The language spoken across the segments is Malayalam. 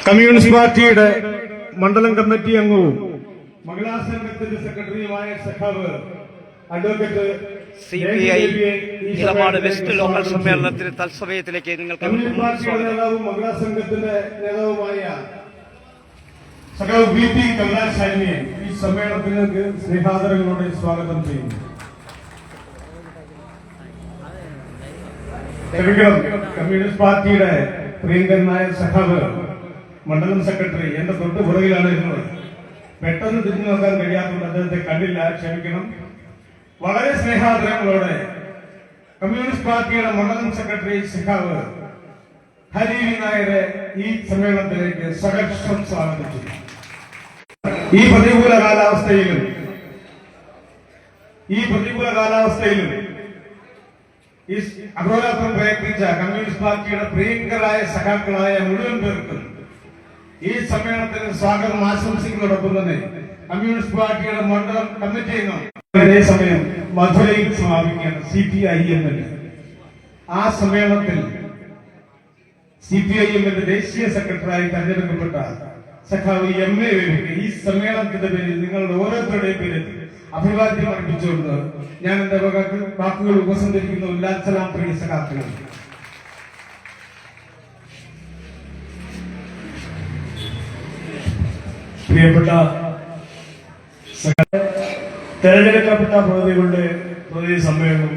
കമ്മ്യൂണിസ്റ്റ് പാർട്ടിയുടെ മണ്ഡലം കമ്മിറ്റി അംഗവും മഹിളാ സംഘത്തിന്റെ സെക്രട്ടറിയുമായ സഖാവ് advocate CPI Elamad west local സമ്മേളനത്തിന് തത്സമയത്തിലേക്ക് നിങ്ങൾക്ക് കമ്മ്യൂണിസ്റ്റ് പാർട്ടിയുടെ നേതാവും മഹിളാ സംഘത്തിന്റെ നേതാവുമായ സഖാവ് VP കമലാശാലിനെ ഈ സമ്മേളനത്തിലേക്ക് സ്നേഹാദരങ്ങളോടെ സ്വാഗതം ചെയ്യുന്നു. കമ്മ്യൂണിസ്റ്റ് പാർട്ടിയുടെ പ്രിയങ്കരനായ സഖാവ് മണ്ഡലം സെക്രട്ടറി എന്റെ തൊട്ട് പുറകിലാണ് ഇരുന്നത്. പെട്ടെന്ന് തിരിഞ്ഞു നോക്കാൻ കഴിയാത്തതുകൊണ്ട് അദ്ദേഹത്തെ കണ്ടില്ല, ക്ഷമിക്കണം. വളരെ സ്നേഹാദരങ്ങളോടെ കമ്മ്യൂണിസ്റ്റ് പാർട്ടിയുടെ മണ്ഡലം സെക്രട്ടറി സഖാവ് ഹരി നായരെ ഈ സമ്മേളനത്തിലേക്ക് സഹർഷം സ്വാഗതം ചെയ്തു. ഈ പ്രതികൂല കാലാവസ്ഥയിലും ഈ അഹോരാത്രം പ്രയത്നിച്ച കമ്മ്യൂണിസ്റ്റ് പാർട്ടിയുടെ പ്രിയങ്കരായ സഖാക്കളായ മുഴുവൻ പേർക്കും ഈ സമ്മേളനത്തിന് സ്വാഗതം ആശംസിക്കുന്നതോടൊപ്പം തന്നെ കമ്മ്യൂണിസ്റ്റ് പാർട്ടിയുടെ മണ്ഡലം കമ്മിറ്റി അംഗം അതേസമയം മധുരയിൽ സമാപിക്കുകയാണ് CPIM. ആ സമ്മേളനത്തിൽ CPIM-ന്റെ ദേശീയ സെക്രട്ടറിയായി തെരഞ്ഞെടുക്കപ്പെട്ട സഖാവ് MA വേവിക്ക് ഈ സമ്മേളനത്തിന്റെ പേരിൽ നിങ്ങളുടെ ഓരോരുത്തരുടെയും പേരിൽ അഭിവാദ്യം അർപ്പിച്ചുകൊണ്ട് ഞാൻ എന്റെ വാക്കുകൾ ഉപസംഹരിക്കുന്ന ഉല്ലാസലാം പ്രിയ സഖാക്കളാണ്. പ്രിയപ്പെട്ട തെരഞ്ഞെടുക്കപ്പെട്ട പ്രതിനിധികളുടെ പ്രതിനിധി സമ്മേളനം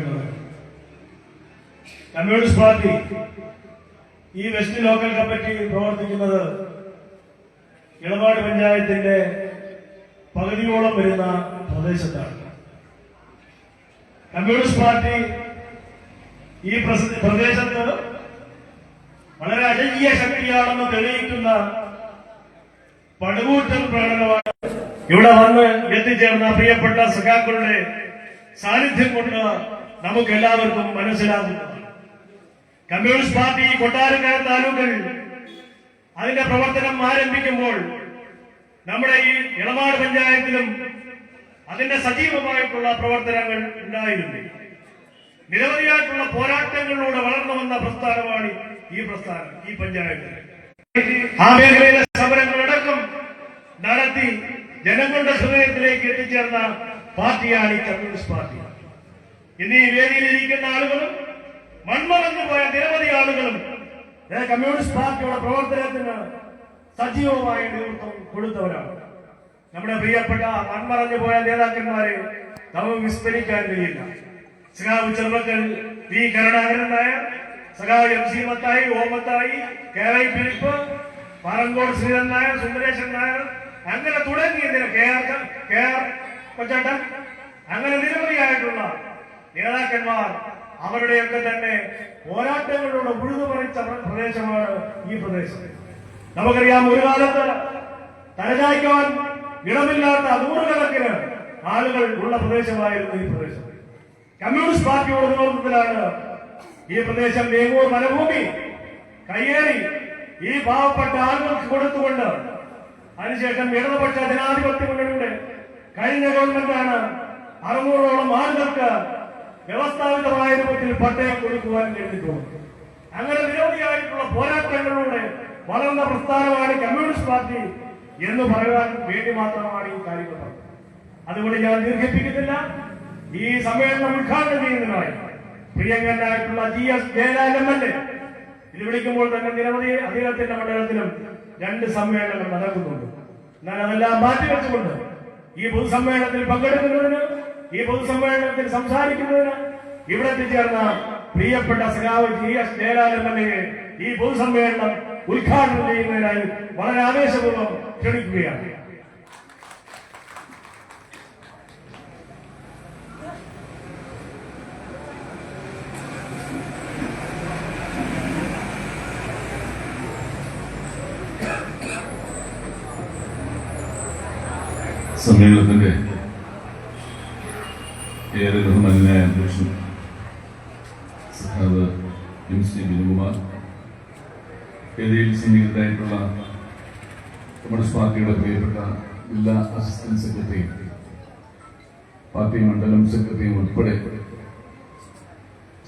കമ്മ്യൂണിസ്റ്റ് പാർട്ടി ഈ വെസ്റ്റ് ലോക്കൽ കമ്മിറ്റി പ്രവർത്തിക്കുന്നത് ഇളമാട് പഞ്ചായത്തിന്റെ പകുതിയോളം വരുന്ന പ്രദേശത്താണ്. കമ്മ്യൂണിസ്റ്റ് പാർട്ടി ഈ പ്രദേശത്ത് വളരെ അജയ്യ ശക്തിയാണെന്ന് തെളിയിക്കുന്ന പടുകൂറ്റൻ പ്രകടനമാണ് ഇവിടെ വന്ന് എത്തിച്ചേർന്ന പ്രിയപ്പെട്ട സഖാക്കളുടെ സാന്നിധ്യം കൊണ്ട് നമുക്ക് എല്ലാവർക്കും മനസ്സിലാകുന്നതാണ്. കമ്മ്യൂണിസ്റ്റ് പാർട്ടി കൊട്ടാരക്കര താലൂക്കിൽ അതിന്റെ പ്രവർത്തനം ആരംഭിക്കുമ്പോൾ നമ്മുടെ ഈ ഇളമാട് പഞ്ചായത്തിലും അതിന്റെ സജീവമായിട്ടുള്ള പ്രവർത്തനങ്ങൾ ഉണ്ടായിരുന്നു. നിരവധിയായിട്ടുള്ള പോരാട്ടങ്ങളിലൂടെ വളർന്നു വന്ന പ്രസ്ഥാനമാണ് ഈ പഞ്ചായത്ത്. ആ മേഖലയിലെ സമരങ്ങളടക്കം നടത്തി ജനങ്ങളുടെ ഹൃദയത്തിലേക്ക് എത്തിച്ചേർന്ന പാർട്ടിയാണ് ഈ കമ്മ്യൂണിസ്റ്റ് പാർട്ടി. ഇന്ന് ഈ വേദിയിലിരിക്കുന്ന ആളുകളും മൺമറഞ്ഞു പോയ നിരവധി ആളുകളും കമ്മ്യൂണിസ്റ്റ് പാർട്ടിയുടെ പ്രവർത്തനത്തിന് സജീവമായ നേതൃത്വം കൊടുത്തവരാണ്. നമ്മുടെ പ്രിയപ്പെട്ട മൺമറഞ്ഞു പോയ നേതാക്കന്മാരെ നമുക്ക് വിസ്മരിക്കാൻ കഴിയില്ല. സഖാവ് ചെറുപ്പക്കൽ V കരുണാകരൻ നായർ, സഖാവ് MC മത്തായി, ഓമത്തായി, KY ഫിലിപ്പ്, പാറങ്കോട് ശ്രീധരൻ നായർ, സുന്ദരേശൻ നായർ, അങ്ങനെ തുടങ്ങിയതിന് KR കൊച്ചേട്ടൻ, അങ്ങനെ നിരവധിയായിട്ടുള്ള നേതാക്കന്മാർ അവരുടെയൊക്കെ തന്നെ പോരാട്ടങ്ങളിലൂടെ ഉഴുതുപറിച്ച പ്രദേശമാണ് ഈ പ്രദേശം. നമുക്കറിയാം, ഒരു കാലത്ത് തലചായ്ക്കാൻ ഇടമില്ലാത്ത നൂറുകണക്കിന് ആളുകൾ ഉള്ള പ്രദേശമായിരുന്നു ഈ പ്രദേശം. കമ്മ്യൂണിസ്റ്റ് പാർട്ടിയുടെ നേതൃത്വത്തിലാണ് ഈ പ്രദേശം വേങ്ങൂർ വനഭൂമി കയ്യേറി ഈ പാവപ്പെട്ട ആളുകൾക്ക് കൊടുത്തുകൊണ്ട് അതിനുശേഷം ഇടതുപക്ഷ ജനാധിപത്യ മുന്നണിയുടെ കഴിഞ്ഞ ഗവൺമെന്റാണ് 600ഓളം ആളുകൾക്ക് വ്യവസ്ഥാപിതമായ രൂപത്തിൽ പട്ടയം കൊടുക്കുവാൻ കഴിഞ്ഞിട്ടുള്ളത്. അങ്ങനെ നിരവധിയായിട്ടുള്ള പോരാട്ടങ്ങളിലൂടെ വളർന്ന പ്രസ്ഥാനമാണ് കമ്മ്യൂണിസ്റ്റ് പാർട്ടി എന്ന് പറയാൻ വേണ്ടി മാത്രമാണ് ഈ കാര്യങ്ങൾ പറഞ്ഞത്. അതുകൊണ്ട് ഞാൻ ദീർഘിപ്പിക്കുന്നില്ല. ഈ സമ്മേളനം ഉദ്ഘാടനം ചെയ്യുന്നതിനായി പ്രിയങ്കരനായിട്ടുള്ള GS ജയലാൽ MLA ഇത് വിളിക്കുമ്പോൾ തന്നെ നിരവധി അദ്ദേഹത്തിന്റെ മണ്ഡലത്തിലും 2 സമ്മേളനങ്ങൾ നടക്കുന്നുണ്ട്. എന്നാൽ അതെല്ലാം മാറ്റിവെച്ചുകൊണ്ട് ഈ പൊതുസമ്മേളനത്തിൽ പങ്കെടുക്കുന്നതിന്, ഈ പൊതുസമ്മേളനത്തിൽ സംസാരിക്കുന്നതിന് ഇവിടെ എത്തിച്ചേർന്ന പ്രിയപ്പെട്ട സഖാവ് GS ജയലാൽ MLA ഈ പൊതുസമ്മേളനം ഉദ്ഘാടനം ചെയ്യുന്നതിനായി വളരെ ആവേശപൂർവ്വം ക്ഷണിക്കുകയാണ്. സമ്മേളനത്തിന്റെ ഏറെ ബഹുമാന്യനായ അധ്യക്ഷൻ സഖാവ് MC ബിനുകുമാർ, വേദിയിൽ സന്നിഹിതരായിട്ടുള്ള കമ്മ്യൂണിസ്റ്റ് പാർട്ടിയുടെ പ്രിയപ്പെട്ട ജില്ലാ അസിസ്റ്റന്റ് സെക്രട്ടറി, പാർട്ടി മണ്ഡലം സെക്രട്ടറിയും ഉൾപ്പെടെ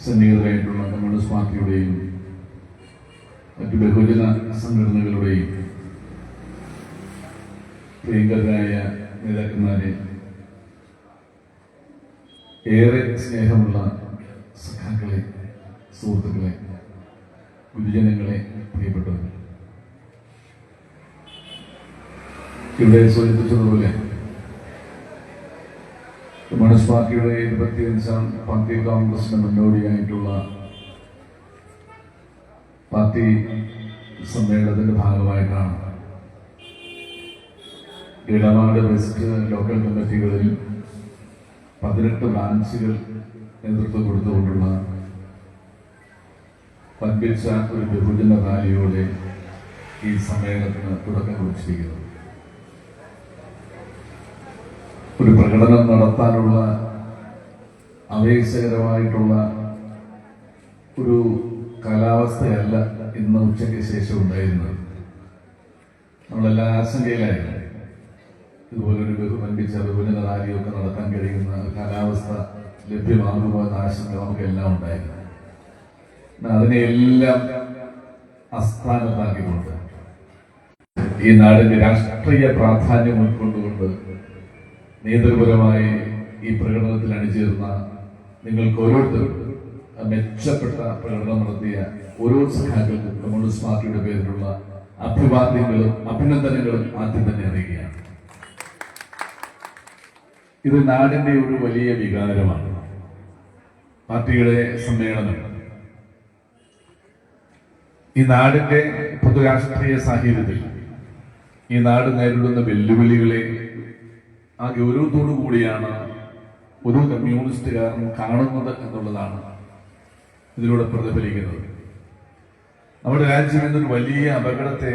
സന്നിഹിതരായിട്ടുള്ള കമ്മ്യൂണിസ്റ്റ് പാർട്ടിയുടെയും മറ്റു ബഹുജന സംഘടനകളുടെയും പ്രിയങ്കരായ നേതാക്കന്മാരെ, ഏറെ സ്നേഹമുള്ള സഖാക്കളെ, സുഹൃത്തുക്കളെ, ഗുരുജനങ്ങളെ, പ്രിയപ്പെട്ടവരെ, ഇവിടെ സൂചിപ്പിച്ചതുപോലെ കമ്മ്യൂണിസ്റ്റ് പാർട്ടിയുടെ 25ാം പാർട്ടി കോൺഗ്രസിന് മുന്നോടിയായിട്ടുള്ള പാർട്ടി സമ്മേളനത്തിന്റെ ഭാഗമായിട്ടാണ് ഇടനാട് വെസ്റ്റ് ലോക്കൽ കമ്മിറ്റികളിൽ 18 ബ്രാഞ്ചുകൾ നേതൃത്വം കൊടുത്തുകൊണ്ടുള്ള പൻപിച്ച ഒരു ബഹുജന റാലിയോടെ ഈ സമ്മേളനത്തിന് തുടക്കം കുറിച്ചിരിക്കുന്നത്. ഒരു പ്രകടനം നടത്താനുള്ള ആവേശകരമായിട്ടുള്ള ഒരു കാലാവസ്ഥയല്ല ഇന്ന് ഉച്ചയ്ക്ക് ശേഷം ഉണ്ടായിരുന്നത്. നമ്മളെല്ലാം ആശങ്കയിലായിരുന്നു. ഇതുപോലൊരു ബഹുമൻപിച്ച ബഹുജന റാലിയൊക്കെ നടത്താൻ കഴിയുന്ന കാലാവസ്ഥ ലഭ്യമാകുമോ എന്ന ആശങ്ക നമുക്കെല്ലാം ഉണ്ടായിരുന്നു. അതിനെയെല്ലാം അസ്ഥാനത്താക്കിക്കൊണ്ട് ഈ നാടിന്റെ രാഷ്ട്രീയ പ്രാധാന്യം ഉൾക്കൊണ്ടുകൊണ്ട് നേതൃപരമായി ഈ പ്രകടനത്തിൽ അണിചേർന്ന നിങ്ങൾക്ക് ഓരോരുത്തർക്കും മെച്ചപ്പെട്ട പ്രകടനം നടത്തിയ ഓരോ സഖാക്കൾക്കും കമ്മ്യൂണിസ്റ്റ് പാർട്ടിയുടെ പേരിലുള്ള അഭിവാദ്യങ്ങളും അഭിനന്ദനങ്ങളും ആദ്യം തന്നെ അറിയുകയാണ്. ഇത് നാടിന്റെ ഒരു വലിയ വികാരമാണ്. പാർട്ടിയുടെ സമ്മേളനം ഈ നാടിന്റെ പൊതുരാഷ്ട്രീയ സാഹചര്യത്തിൽ ഈ നാട് നേരിടുന്ന വെല്ലുവിളികളെ ആ ഗൗരവത്തോടു കൂടിയാണ് ഒരു കമ്മ്യൂണിസ്റ്റുകാരൻ കാണുന്നത് എന്നുള്ളതാണ് ഇതിലൂടെ പ്രതിഫലിക്കുന്നത്. നമ്മുടെ രാജ്യം എന്നൊരു വലിയ അപകടത്തെ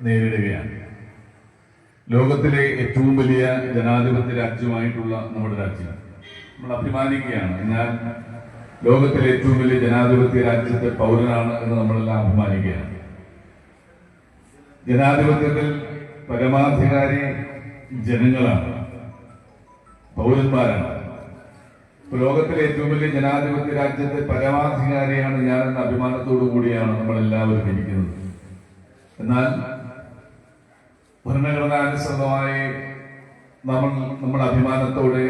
നേരിടുകയാണ്. ലോകത്തിലെ ഏറ്റവും വലിയ ജനാധിപത്യ രാജ്യമായിട്ടുള്ള നമ്മുടെ രാജ്യം നമ്മൾ അഭിമാനിക്കുകയാണ്. എന്നാൽ ലോകത്തിലെ ഏറ്റവും വലിയ ജനാധിപത്യ രാജ്യത്തെ പൗരനാണ് എന്ന് നമ്മളെല്ലാം അഭിമാനിക്കുകയാണ്. ജനാധിപത്യത്തിൽ പരമാധികാരി ജനങ്ങളാണ്, പൗരന്മാരാണ്. ലോകത്തിലെ ഏറ്റവും വലിയ ജനാധിപത്യ രാജ്യത്തെ പരമാധികാരിയാണ് ഞാനെന്ന അഭിമാനത്തോടു കൂടിയാണ് നമ്മളെല്ലാവരും ഇരിക്കുന്നത്. എന്നാൽ ഭരണഘടനാനുസൃതമായി നമ്മൾ അഭിമാനത്തോടെ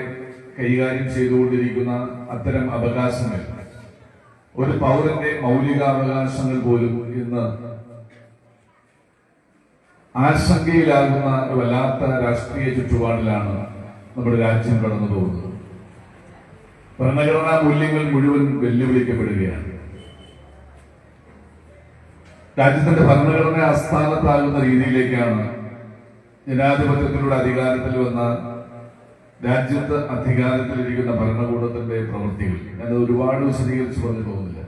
കൈകാര്യം ചെയ്തുകൊണ്ടിരിക്കുന്ന അത്തരം അവകാശങ്ങൾ, ഒരു പൗരന്റെ മൗലികാവകാശങ്ങൾ പോലും ഇന്ന് ആശങ്കയിലാകുന്ന ഒരു വല്ലാത്ത രാഷ്ട്രീയ ചുറ്റുപാടിലാണ് നമ്മുടെ രാജ്യം കടന്നു പോകുന്നത്. ഭരണഘടനാ മൂല്യങ്ങൾ മുഴുവൻ വെല്ലുവിളിക്കപ്പെടുകയാണ്. രാജ്യത്തിന്റെ ഭരണഘടന അസ്ഥാനത്താകുന്ന രീതിയിലേക്കാണ് ജനാധിപത്യത്തിലൂടെ അധികാരത്തിൽ വന്ന രാജ്യത്ത് അധികാരത്തിലിരിക്കുന്ന ഭരണകൂടത്തിന്റെ പ്രവൃത്തികൾ. ഞാനത് ഒരുപാട് വിശദീകരിച്ചു പറഞ്ഞു പോകുന്നില്ല.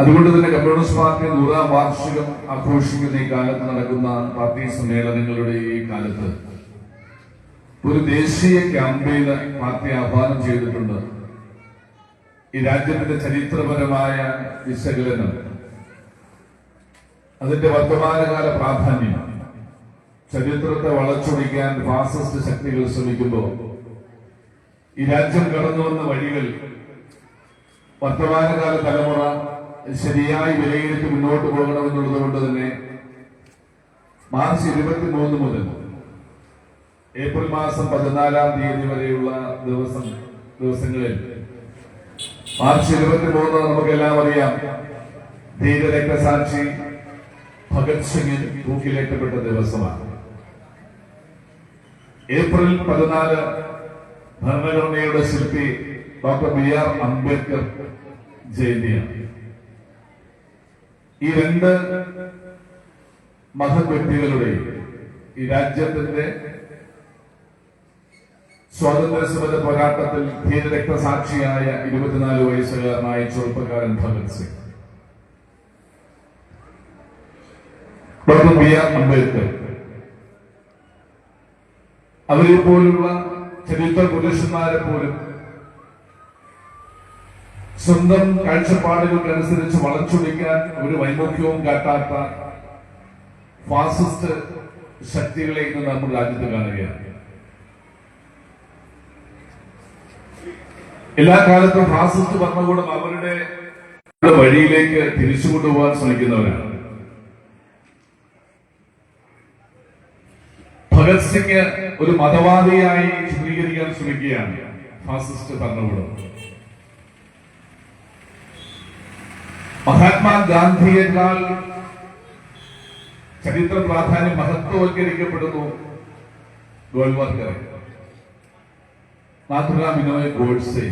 അതുകൊണ്ട് തന്നെ കമ്മ്യൂണിസ്റ്റ് പാർട്ടി 100ാം വാർഷികം ആഘോഷിക്കുന്ന ഈ കാലത്ത് നടക്കുന്ന പാർട്ടി സമ്മേളനങ്ങളുടെ ഈ കാലത്ത് ഒരു ദേശീയ ക്യാമ്പയിന് പാർട്ടി ആഹ്വാനം ചെയ്തിട്ടുണ്ട്. ഈ രാജ്യത്തിന്റെ ചരിത്രപരമായ വിശകലനം, അതിന്റെ വർത്തമാനകാല പ്രാധാന്യം, ചരിത്രത്തെ വളച്ചൊടിക്കാൻ ഫാസിസ്റ്റ് ശക്തികൾ ശ്രമിക്കുമ്പോൾ ഈ രാജ്യം കടന്നു വന്ന വഴികൾ വർത്തമാനകാല തലമുറ ശരിയായി വിലയിരുത്തി മുന്നോട്ട് പോകണമെന്നുള്ളത് കൊണ്ട് തന്നെ മാർച്ച് 23 മുതൽ ഏപ്രിൽ മാസം 14-ാം തീയതി വരെയുള്ള ദിവസങ്ങളിൽ മാർച്ച് 23 നമുക്കെല്ലാം അറിയാം, ധീരരക്തസാക്ഷി ഭഗത് സിംഗിൽ തൂക്കിലേറ്റപ്പെട്ട ദിവസമാണ്. ഏപ്രിൽ 14 ഭരണഘടനയുടെ ശില്പി ഡോക്ടർ ബി.ആർ. അംബേദ്കർ ജയന്തിയാണ്. ഈ രണ്ട് മഹത് വ്യക്തികളുടെ ഈ രാജ്യത്തിന്റെ സ്വാതന്ത്ര്യ സമര പോരാട്ടത്തിൽ ധീരരക്തസാക്ഷിയായ 24 വയസ്സുകാരനായ ചെറുപ്പക്കാരൻ ഭഗത് സിംഗ്, ഡോക്ടർ ബി.ആർ. അംബേദ്കർ, അവരെ പോലുള്ള ചരിത്ര പുരുഷന്മാരെ പോലും സ്വന്തം കാഴ്ചപ്പാടുകൾക്കനുസരിച്ച് വളച്ചൊടിക്കാൻ ഒരു വൈമുഖ്യവും കാട്ടാത്ത ഫാസിസ്റ്റ് ശക്തികളെ ഇന്ന് നമ്മുടെ രാജ്യത്ത് കാണുകയാണ്. എല്ലാ കാലത്തും ഫാസിസ്റ്റ് ഭരണകൂടം അവരുടെ വഴിയിലേക്ക് തിരിച്ചു കൊണ്ടുപോകാൻ ശ്രമിക്കുന്നവരാണ്. ഭഗത് സിംഗ് ഒരു മതവാദിയായി ചിത്രീകരിക്കാൻ ശ്രമിക്കുകയാണ് ഫാസിസ്റ്റ് ഭരണകൂടം. മഹാത്മാഗാന്ധിയേക്കാൾ ചരിത്ര പ്രാധാന്യം മഹത്വവൽക്കരിക്കപ്പെടുന്നു ഗോൾവാർക്കറെ, നാഥുറാം വിനോയ് ഗോഡ്സെ.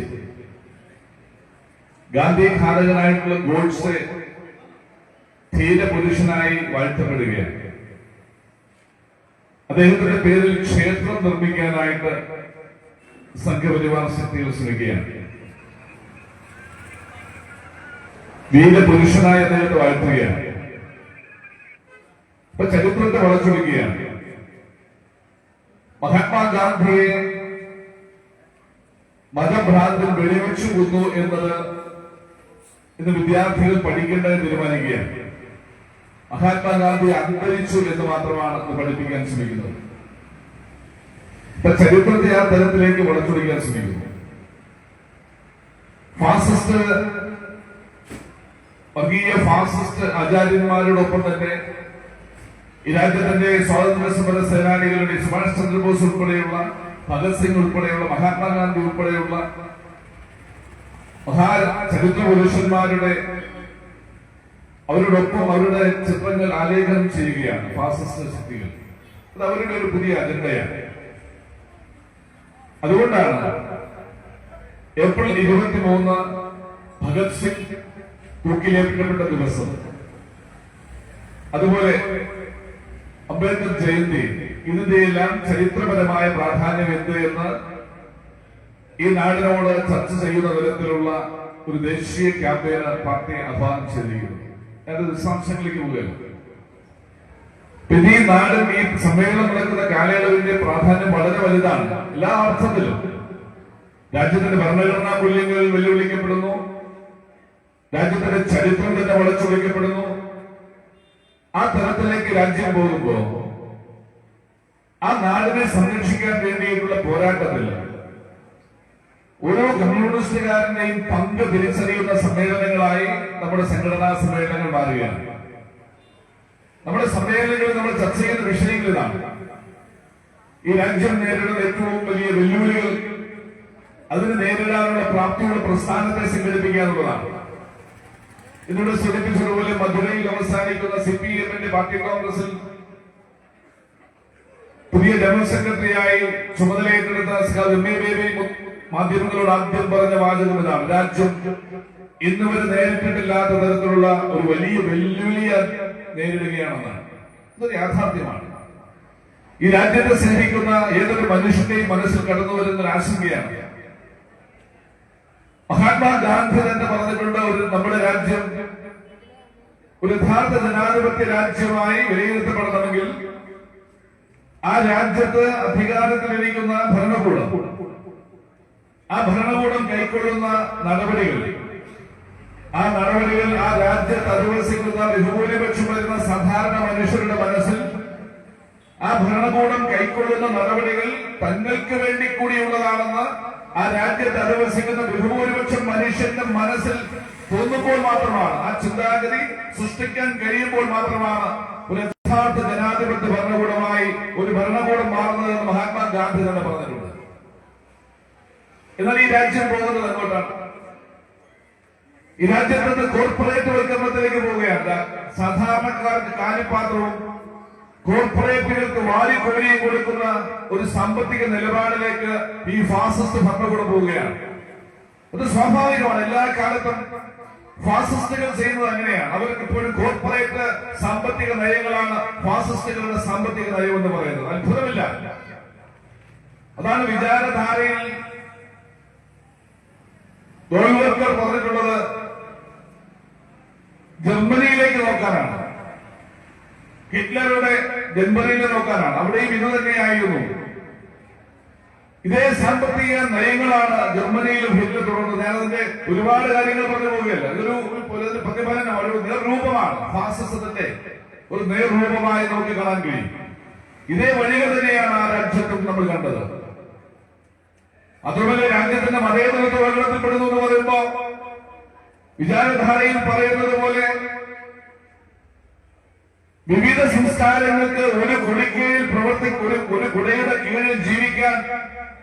ഗാന്ധി ഘാതകനായിട്ടുള്ള ഗോഡ്സെ ധീരപുരുഷനായി വാഴ്ത്തപ്പെടുകയാണ്. അദ്ദേഹത്തിന്റെ പേരിൽ ക്ഷേത്രം നിർമ്മിക്കാനായിട്ട് സംഘപരിവാർ ശക്തികൾ ശ്രമിക്കുകയാണ്. വീരപുരുഷനായി അദ്ദേഹത്തെ വാഴ്ത്തുകയാണ്. ഇപ്പൊ ചരിത്രത്തെ വളച്ചൊടുക്കുകയാണ്. മഹാത്മാഗാന്ധിയെ മതഭ്രാന്തിൽ വെടിവെച്ചു കൊന്നു എന്നത് ഇന്ന് വിദ്യാർത്ഥികൾ പഠിക്കേണ്ടത് തീരുമാനിക്കുകയാണ്. മഹാത്മാഗാന്ധി അന്തരിച്ചു എന്ന് മാത്രമാണ് ഇത് പഠിപ്പിക്കാൻ ശ്രമിക്കുന്നത്. ഇപ്പൊ ചരിത്രത്തെ ആ തരത്തിലേക്ക് വളച്ചൊടിക്കാൻ ശ്രമിക്കുന്നു. ഫാസിസ്റ്റ് വർഗീയ ഫാസിസ്റ്റ് ആചാര്യന്മാരോടൊപ്പം തന്നെ ഈ രാജ്യത്തിന്റെ സ്വാതന്ത്ര്യ സമര സേനാനികളുടെ സുഭാഷ് ചന്ദ്രബോസ് ഉൾപ്പെടെയുള്ള, ഭഗത് സിംഗ് ഉൾപ്പെടെയുള്ള, മഹാത്മാഗാന്ധി ഉൾപ്പെടെയുള്ള ചരിത്ര പുരുഷന്മാരുടെ അവരോടൊപ്പം അവരുടെ ചിത്രങ്ങൾ ആലേഖനം ചെയ്യുകയാണ് ഫാസിസ്റ്റ് ശക്തികൾ. അത് അവരുടെ ഒരു പുതിയ അജണ്ടയാണ്. അതുകൊണ്ടാണ് ഏപ്രിൽ 23 ഭഗത് സിംഗ് തൂക്കിലേറ്റപ്പെട്ട ദിവസം, അതുപോലെ അംബേദ്കർ ജയന്തി, ഇതിന്റെയെല്ലാം ചരിത്രപരമായ പ്രാധാന്യം എന്ത് എന്ന് ഈ നാടിനോട് ചർച്ച ചെയ്യുന്ന തരത്തിലുള്ള ഒരു ദേശീയ ക്യാമ്പയിന് പാർട്ടി ആഹ്വാനം ചെയ്തിരിക്കുന്നു. അതിന്റെ വിശദാംശങ്ങളിലേക്ക് പോവുകയാണ്. പിന്നെ ഈ നാടിൽ ഈ സമ്മേളനം നടക്കുന്ന കാലയളവിന്റെ പ്രാധാന്യം വളരെ വലുതാണ്. എല്ലാ അർത്ഥത്തിലും രാജ്യത്തിന്റെ ഭരണഘടനാ മൂല്യങ്ങൾ വെല്ലുവിളിക്കപ്പെടുന്നു. രാജ്യത്തിന്റെ ചരിത്രം തന്നെ വളച്ചൊടിക്കപ്പെടുന്നു. ആ തരത്തിലേക്ക് രാജ്യം പോകുമ്പോ ആ നാടിനെ സംരക്ഷിക്കാൻ വേണ്ടിയിട്ടുള്ള പോരാട്ടത്തിൽ ഓരോ കമ്മ്യൂണിസ്റ്റുകാരന്റെയും പങ്ക് തിരിച്ചറിയുന്ന സമ്മേളനങ്ങളായി നമ്മുടെ സംഘടനാ സമ്മേളനങ്ങൾ മാറുകയാണ്. നമ്മുടെ സമ്മേളനങ്ങളിൽ നമ്മൾ ചർച്ച ചെയ്യുന്ന വിഷയങ്ങൾ ഇതാണ്. ഈ രാജ്യം നേരിടുന്ന ഏറ്റവും വലിയ വെല്ലുവിളികൾ, അതിന് നേരിടാനുള്ള പ്രാപ്തിയുള്ള പ്രസ്ഥാനത്തെ സംഘടിപ്പിക്കുക എന്നുള്ളതാണ്. ഇതിലൂടെ സൂചിപ്പിച്ചതുപോലെ മധുരയിൽ അവസാനിക്കുന്ന CPM-ന്റെ പാർട്ടി കോൺഗ്രസിൽ പുതിയ ജനറൽ സെക്രട്ടറിയായി ചുമതലയേറ്റെടുത്ത MA ബേബി മാധ്യമങ്ങളോട് ആദ്യം പറഞ്ഞ വാചകം ഇതാണ്: രാജ്യം ഇന്ന് വരെ നേരിട്ടിട്ടില്ലാത്ത തരത്തിലുള്ള ഒരു വലിയ വെല്ലുവിളിയെ നേരിടുകയാണെന്നാണ്. ഇതൊരു യാഥാർത്ഥ്യമാണ്. ഈ രാജ്യത്തെ സ്നേഹിക്കുന്ന ഏതൊരു മനുഷ്യന്റെയും മനസ്സിൽ കടന്നു വരുന്ന ഒരു ആശങ്കയാണ്. മഹാത്മാഗാന്ധി തന്നെ പറഞ്ഞിട്ടുണ്ട്, നമ്മുടെ രാജ്യം ഒരു യഥാർത്ഥ ജനാധിപത്യ രാജ്യമായി വിലയിരുത്തപ്പെടണമെങ്കിൽ ആ രാജ്യത്ത് അധികാരത്തിലിരിക്കുന്ന ഭരണകൂടം, ആ ഭരണകൂടം കൈക്കൊള്ളുന്ന നടപടികൾ, ആ നടപടികൾ ആ രാജ്യത്ത് അധിവസിക്കുന്ന ബഹുഭൂരിപക്ഷം വരുന്ന സാധാരണ മനുഷ്യരുടെ മനസ്സിൽ ആ ഭരണകൂടം കൈക്കൊള്ളുന്ന നടപടികൾ തങ്ങൾക്ക് വേണ്ടി കൂടിയുള്ളതാണെന്ന് ആ രാജ്യത്ത് അധിവസിക്കുന്ന ബഹുഭൂരിപക്ഷം മനുഷ്യന്റെ മനസ്സിൽ തോന്നുമ്പോൾ മാത്രമാണ്, ആ ചിന്താഗതി സൃഷ്ടിക്കാൻ കഴിയുമ്പോൾ മാത്രമാണ് ഒരു യഥാർത്ഥ ജനാധിപത്യ ഭരണകൂടമായി ഒരു ഭരണകൂടം മാറുന്നതെന്ന് മഹാത്മാഗാന്ധി തന്നെ പറഞ്ഞിട്ടുണ്ട്. എന്നാൽ ഈ രാജ്യം പോകുന്നത് എങ്ങോട്ടാണ്? ഈ രാജ്യത്ത് നിന്ന് കോർപ്പറേറ്റ് വൽക്കരണത്തിലേക്ക് പോവുകയാണ്. സാധാരണക്കാർക്ക് കാലിപ്പാത്രവും കോർപ്പറേറ്റുകൾക്ക് വാരിക്കോരിയും കൊടുക്കുന്ന ഒരു സാമ്പത്തിക നിലപാടിലേക്ക് ഈ ഫാസിസ്റ്റ് ഭരണകൂടം പോവുകയാണ്. അത് സ്വാഭാവികമാണ്. എല്ലാ കാലത്തും ഫാസിസ്റ്റുകൾ ചെയ്യുന്നത് അങ്ങനെയാണ്. അവർക്ക് ഇപ്പോഴും കോർപ്പറേറ്റ് സാമ്പത്തിക നയങ്ങളാണ് ഫാസിസ്റ്റുകളുടെ സാമ്പത്തിക നയം എന്ന് പറയുന്നത്. അത്ഭുതമില്ല. അതാണ് വിചാരധാരയിൽ ഗോൾവർക്കർ പറഞ്ഞിട്ടുള്ളത്. ജർമ്മനിയിലേക്ക് നോക്കാനാണ്, ഹിറ്റ്ലറുടെ ജർമ്മനിയിൽ നോക്കാനാണ്. അവിടെയും ഇത് തന്നെയായിരുന്നു. ഇതേ സാമ്പത്തിക നയങ്ങളാണ് ജർമ്മനിയിലും ഹിറ്റ്ലർ തുടർന്നത്. ഞാനതിന്റെ ഒരുപാട് കാര്യങ്ങൾ പറഞ്ഞു പോവുകയല്ല. ഇതൊരു പ്രതിഫലനമാണ്, ഒരു നേർരൂപമാണ്. ഫാസിസത്തിന്റെ ഒരു നേർരൂപമായി നമുക്ക് കാണാൻ കഴിയും. ഇതേ വഴികൾ തന്നെയാണ് ആ രാജ്യത്തും നമ്മൾ കണ്ടത്. അതുപോലെ രാജ്യത്തിന്റെ മതേതരത്വ വെള്ളത്തിൽപ്പെടുന്നു എന്ന് പറയുമ്പോ വിചാരധാരയിൽ പറയുന്നത് പോലെ വിവിധ സംസ്കാരങ്ങൾക്ക് ഒരു കുടക്കീഴിൽ ഒരു കുടയുടെ കീഴിൽ ജീവിക്കാൻ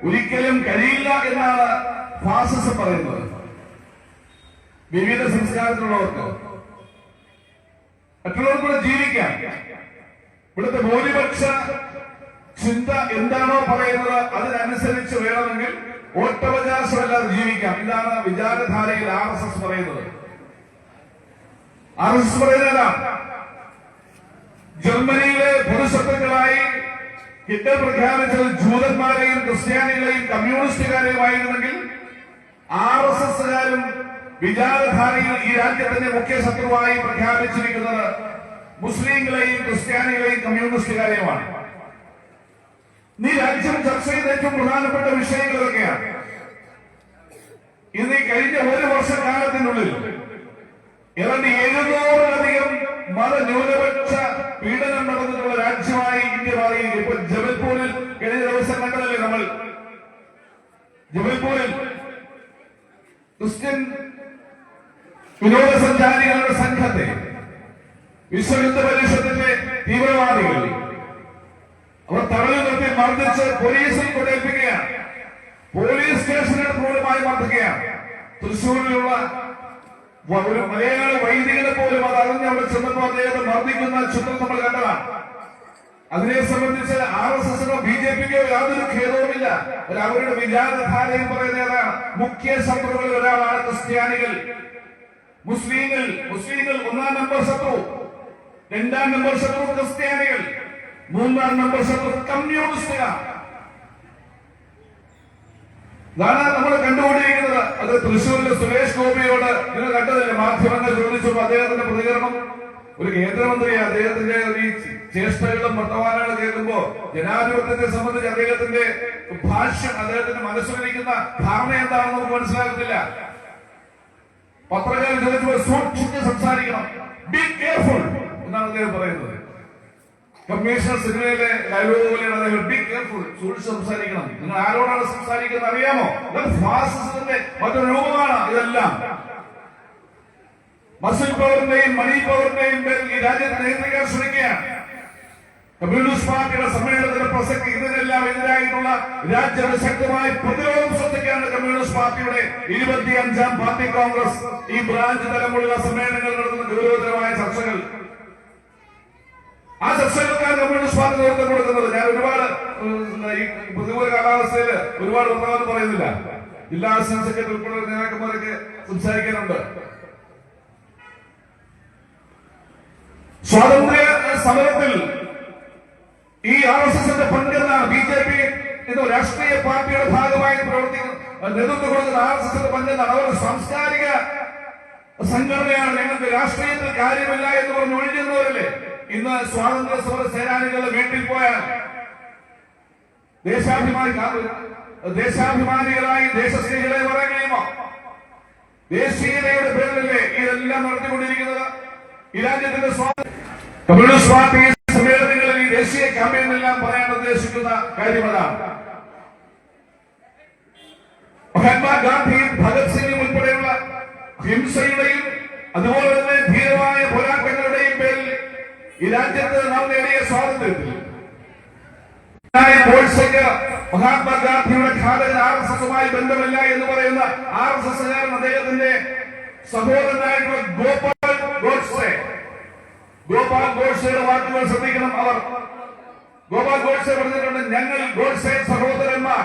ഒരിക്കലും കഴിയില്ല എന്നാണ് ഫാസിസം പറയുന്നത്. വിവിധ സംസ്കാരത്തിലുള്ളവർക്ക് മറ്റുള്ളവർക്കൂടെ ജീവിക്കാം. ഇവിടുത്തെ ഭൂരിപക്ഷ ചിന്ത എന്താണോ പറയുന്നത് അതിനനുസരിച്ച് വേണമെങ്കിൽ വോട്ടവകാശമല്ലാതെ ജീവിക്കാം. ഇതാണ് വിചാരധാരയിൽ RSS പറയുന്നത്. RSS പറയുന്നതാണ് ജർമ്മനിയിലെ പൊതുശത്രുക്കളായി ഹിറ്റ്ലർ പ്രഖ്യാപിച്ചത് ജൂതന്മാരെയും ക്രിസ്ത്യാനികളെയും കമ്മ്യൂണിസ്റ്റുകാരെയുമായിരുന്നെങ്കിൽ RSSകാരും വിചാരധാരയിൽ ഈ രാജ്യത്തിന്റെ മുഖ്യ ശത്രുവായി പ്രഖ്യാപിച്ചിരിക്കുന്നത് മുസ്ലിങ്ങളെയും ക്രിസ്ത്യാനികളെയും കമ്മ്യൂണിസ്റ്റുകാരെയുമാണ്. ഈ രാജ്യം ചർച്ച ചെയ്ത ഏറ്റവും പ്രധാനപ്പെട്ട വിഷയങ്ങളൊക്കെയാണ്. ഇന്ന് ഈ കഴിഞ്ഞ ഒരു വർഷക്കാലത്തിനുള്ളിൽ ഏതാണ്ട് 700-ലധികം മതന്യൂനപക്ഷ പീഡനം നടന്നിട്ടുള്ള രാജ്യമായി ഇന്ത്യ മാറിയിരിക്കും. ഇപ്പൊ ജബൽപൂരിൽ കഴിഞ്ഞ ദിവസം കണ്ടതല്ലേ നമ്മൾ, ജബൽപൂരിൽ ക്രിസ്ത്യൻ വിനോദസഞ്ചാരികളുടെ സംഘത്തെ വിശ്വഹിന്ദു പരിഷത്തിന്റെ തീവ്രവാദികൾ അവർ തടവിൽ നിർത്തി മർദ്ദിച്ച് പോലീസിൽ കൊണ്ടേൽപ്പിക്കുകയാണ്. പോലീസ് സ്റ്റേഷനടുത്ത് പോലുമായി മർദ്ദിക്കുകയാണ്. തൃശ്ശൂരിലുള്ള ഒരു മലയാള വൈദികനെ പോലും അത് അറിഞ്ഞ് അവിടെ ചെന്നപ്പോൾ അദ്ദേഹത്തെ മർദ്ദിക്കുന്ന ചിത്രം നമ്മൾ കണ്ടതാണ്. അതിനെ സംബന്ധിച്ച് RSSനോ BJPക്കോ യാതൊരു ഖേദവുമില്ല. അവരുടെ വിചാരധാരയിൽ പറയുന്ന ഏതാണ്? മുഖ്യ ശത്രുക്കളിൽ ഒരാളാണ് ക്രിസ്ത്യാനികൾ. മുസ്ലിങ്ങൾ 1-ാം നമ്പർ ശത്രു, 2-ാം നമ്പർ ശത്രു ക്രിസ്ത്യാനികൾ, 3-ാം നമ്പർ ശത്രു കമ്മ്യൂണിസ്റ്റുകാർ. ഇതാണ് നമ്മൾ കണ്ടുകൊണ്ടിരിക്കുന്നത്. അത് തൃശ്ശൂരിലെ സുരേഷ് ഗോപിയോട് നിങ്ങൾ കണ്ടതല്ലേ, മാധ്യമങ്ങൾ ചോദിച്ചപ്പോൾ അദ്ദേഹത്തിന്റെ പ്രതികരണം. ഒരു കേന്ദ്രമന്ത്രിയാണ്, അദ്ദേഹത്തിന്റെ ഈ ചേഷ്ടകളും വർത്തമാനങ്ങളും കേൾക്കുമ്പോ ജനാധിപത്യത്തെ സംബന്ധിച്ച് അദ്ദേഹത്തിന്റെ ഭാഷ്യം, അദ്ദേഹത്തിന്റെ മനസ്സിലിരിക്കുന്ന ധാരണ എന്താണെന്ന് നമുക്ക് മനസ്സിലാകുന്നില്ല. പത്രക്കാരൻ ചോദിച്ചപ്പോൾ സൂക്ഷിച്ച് സംസാരിക്കണം, ബി കെയർഫുൾ എന്നാണ് അദ്ദേഹം പറയുന്നത്. കമ്മീഷണർ സിനിമയിലെ ഡയലോഗ് പോലെയാണ് അദ്ദേഹം, ബി കെയർഫുൾ, സൂക്ഷിച്ച് സംസാരിക്കണം. നിങ്ങൾ ആരോടാണ് സംസാരിക്കുന്നത് അറിയാമോ? ഫാസിസത്തിന്റെ മറ്റൊരു രൂപമാണ് ഇതെല്ലാം. മസിൽ പവറിന്റെയും മണി പവറിന്റെയും പേരിൽ ഈ രാജ്യത്തെ നിയന്ത്രിക്കാൻ ശ്രമിക്കുകയാണ്. കമ്മ്യൂണിസ്റ്റ് പാർട്ടിയുടെ സമ്മേളനത്തിന്റെ പ്രസക്തി ഇതിനെല്ലാം എതിരായിട്ടുള്ള രാജ്യത്തെ ശക്തമായി പ്രതിരോധം സൃഷ്ടിക്കാനുള്ള കമ്മ്യൂണിസ്റ്റ് പാർട്ടിയുടെ 25-ാം പാർട്ടി കോൺഗ്രസ് ഈ ബ്രാഞ്ച് തലമുള്ള സമ്മേളനങ്ങൾ നടത്തുന്ന ഗൗരവതരമായ ചർച്ചകൾ. ആ ചർച്ചകൾക്കാണ് കമ്മ്യൂണിസ്റ്റ് പാർട്ടി നേതൃത്വം കൊടുക്കുന്നത്. ഞാൻ ഒരുപാട് ഈ പ്രതികൂല കാലാവസ്ഥയിൽ ഒരുപാട് വർത്തമാനം പറയുന്നില്ല. ജില്ലാ അസിസ്റ്റന്റ് സെക്രട്ടറി ഉൾപ്പെടെ നേതാക്കന്മാരൊക്കെ സംസാരിക്കാനുണ്ട്. സ്വാതന്ത്ര്യ സമരത്തിൽ ഈ RSSന്റെ പങ്കെന്താണ്? BJP എന്ന രാഷ്ട്രീയ പാർട്ടിയുടെ ഭാഗമായി പ്രവർത്തിക്കുന്ന നേതൃത്വം കൊടുക്കുന്ന RSSന്റെ പങ്കെന്താണ്? അവർ സാംസ്കാരിക സംഘടനയാണ്, ഞങ്ങൾക്ക് രാഷ്ട്രീയത്തിൽ കാര്യമില്ല എന്ന് പറഞ്ഞ് ഒഴിഞ്ഞിരുന്നവരല്ലേ. ഇന്ന് സ്വാതന്ത്ര്യ സമര സേനാനികളുടെ വീട്ടിൽ പോയാൽ ദേശാഭിമാനികളായി ദേശസ്നേഹികളെ പറയാൻ കഴിയുമോ? ദേശീയതയുടെ പേരിലല്ലേ ഇതെല്ലാം നടത്തിക്കൊണ്ടിരിക്കുന്നത്? ഈ രാജ്യത്തിന്റെ കമ്മ്യൂണിസ്റ്റ് പാർട്ടി സമ്മേളനങ്ങളിൽ ഈ ദേശീയ ക്യാമ്പയിനെല്ലാം പറയാൻ ഉദ്ദേശിക്കുന്ന കാര്യമതാണ്. മഹാത്മാഗാന്ധിയും ഭഗത് സിംഗും ഉൾപ്പെടെയുള്ള ഹിംസയുടെയും അതുപോലെ തന്നെ ധീരമായ പോരാട്ടങ്ങളുടെയും പേരിൽ ഈ രാജ്യത്ത് നാം നേടിയ സ്വാതന്ത്ര്യത്തിൽ മഹാത്മാഗാന്ധിയുടെ ഘാതകൻ RSSുമായി ബന്ധമില്ല എന്ന് പറയുന്ന RSSകാരൻ അദ്ദേഹത്തിന്റെ സഹോദരനായിട്ടുള്ള ഗോപാൽ ഗോഡ്സെയുടെ വാക്കുകൾ ശ്രദ്ധിക്കണം. ഗോപാൽ ഗോഡ്സെ പറഞ്ഞിട്ടുണ്ട്, ഞങ്ങൾ ഗോഡ്സെ സഹോദരന്മാർ,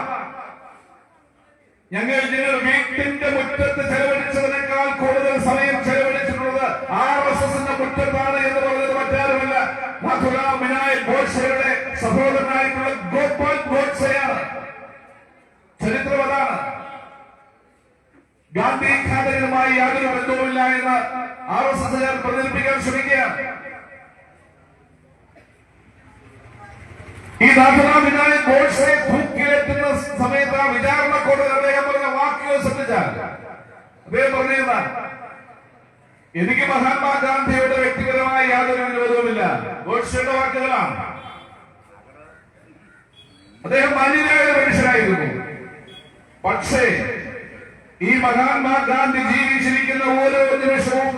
ഞങ്ങൾ വീട്ടിന്റെ മുറ്റത്ത് ചെലവഴിച്ചതിനേക്കാൾ കൂടുതൽ സമയം ചെലവഴിച്ചിട്ടുള്ളത് RSSന്റെ മുറ്റത്താണ് എന്ന് പറഞ്ഞത് മറ്റാരുമല്ല, നാഥുറാം വിനായക് ഗോഡ്സെയുടെ സഹോദരനായിട്ടുള്ള ഗോപാൽ ഗോഡ്സെയാണ്. ചരിത്രം അതാണ്. ഗാന്ധി ഘാതകനുമായി യാതൊരു ബന്ധവുമില്ല എന്ന് RSSകാർ പ്രചരിപ്പിക്കാൻ ശ്രമിക്കുകയാണ്. ഈ നാഥുറാം വിനായക് ഗോഡ്സെ തൂക്കിലേറ്റുന്ന സമയത്ത് ആ വിചാരണ കോടതി അദ്ദേഹം പറഞ്ഞ വാക്കുകൾ ശ്രദ്ധിച്ചാൽ അദ്ദേഹം പറഞ്ഞതാണ്, എനിക്ക് മഹാത്മാഗാന്ധിയുടെ വ്യക്തിപരമായ യാതൊരു വിരോധവുമില്ല. ഗോഡ്സെയുടെ വാക്കുകളാണ്. അദ്ദേഹം മാന്യനായ മനുഷ്യനായിരുന്നു. പക്ഷേ ഈ മഹാത്മാഗാന്ധി ജീവിച്ചിരിക്കുന്ന ഓരോ നിമിഷവും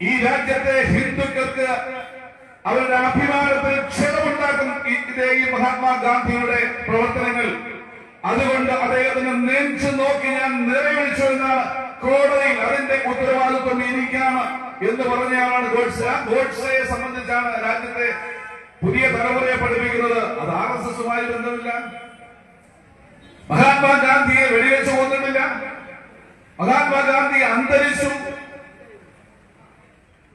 ഈ രാജ്യത്തെ ഹിന്ദുക്കൾക്ക് അവരുടെ അഭിമാനത്തിൽ ക്ഷതമുണ്ടാക്കും ഈ മഹാത്മാഗാന്ധിയുടെ പ്രവർത്തനങ്ങൾ. അതുകൊണ്ട് അദ്ദേഹത്തിന് നെഞ്ചു നോക്കി ഞാൻ നിറയൊഴിച്ചു എന്നാണ് കോടതിയിൽ അതിന്റെ ഉത്തരവാദിത്വം എനിക്കാണ് എന്ന് പറഞ്ഞാണ് ഗോഡ്സെ. ഗോഡ്സെയെ സംബന്ധിച്ചാണ് രാജ്യത്തെ പുതിയ തലമുറയെ പഠിപ്പിക്കുന്നത്. അത് RSSുമായി ബന്ധമില്ല. മഹാത്മാഗാന്ധിയെ വെടിവെച്ച് കൊന്നിട്ടില്ല. മഹാത്മാഗാന്ധി അന്തരിച്ചു.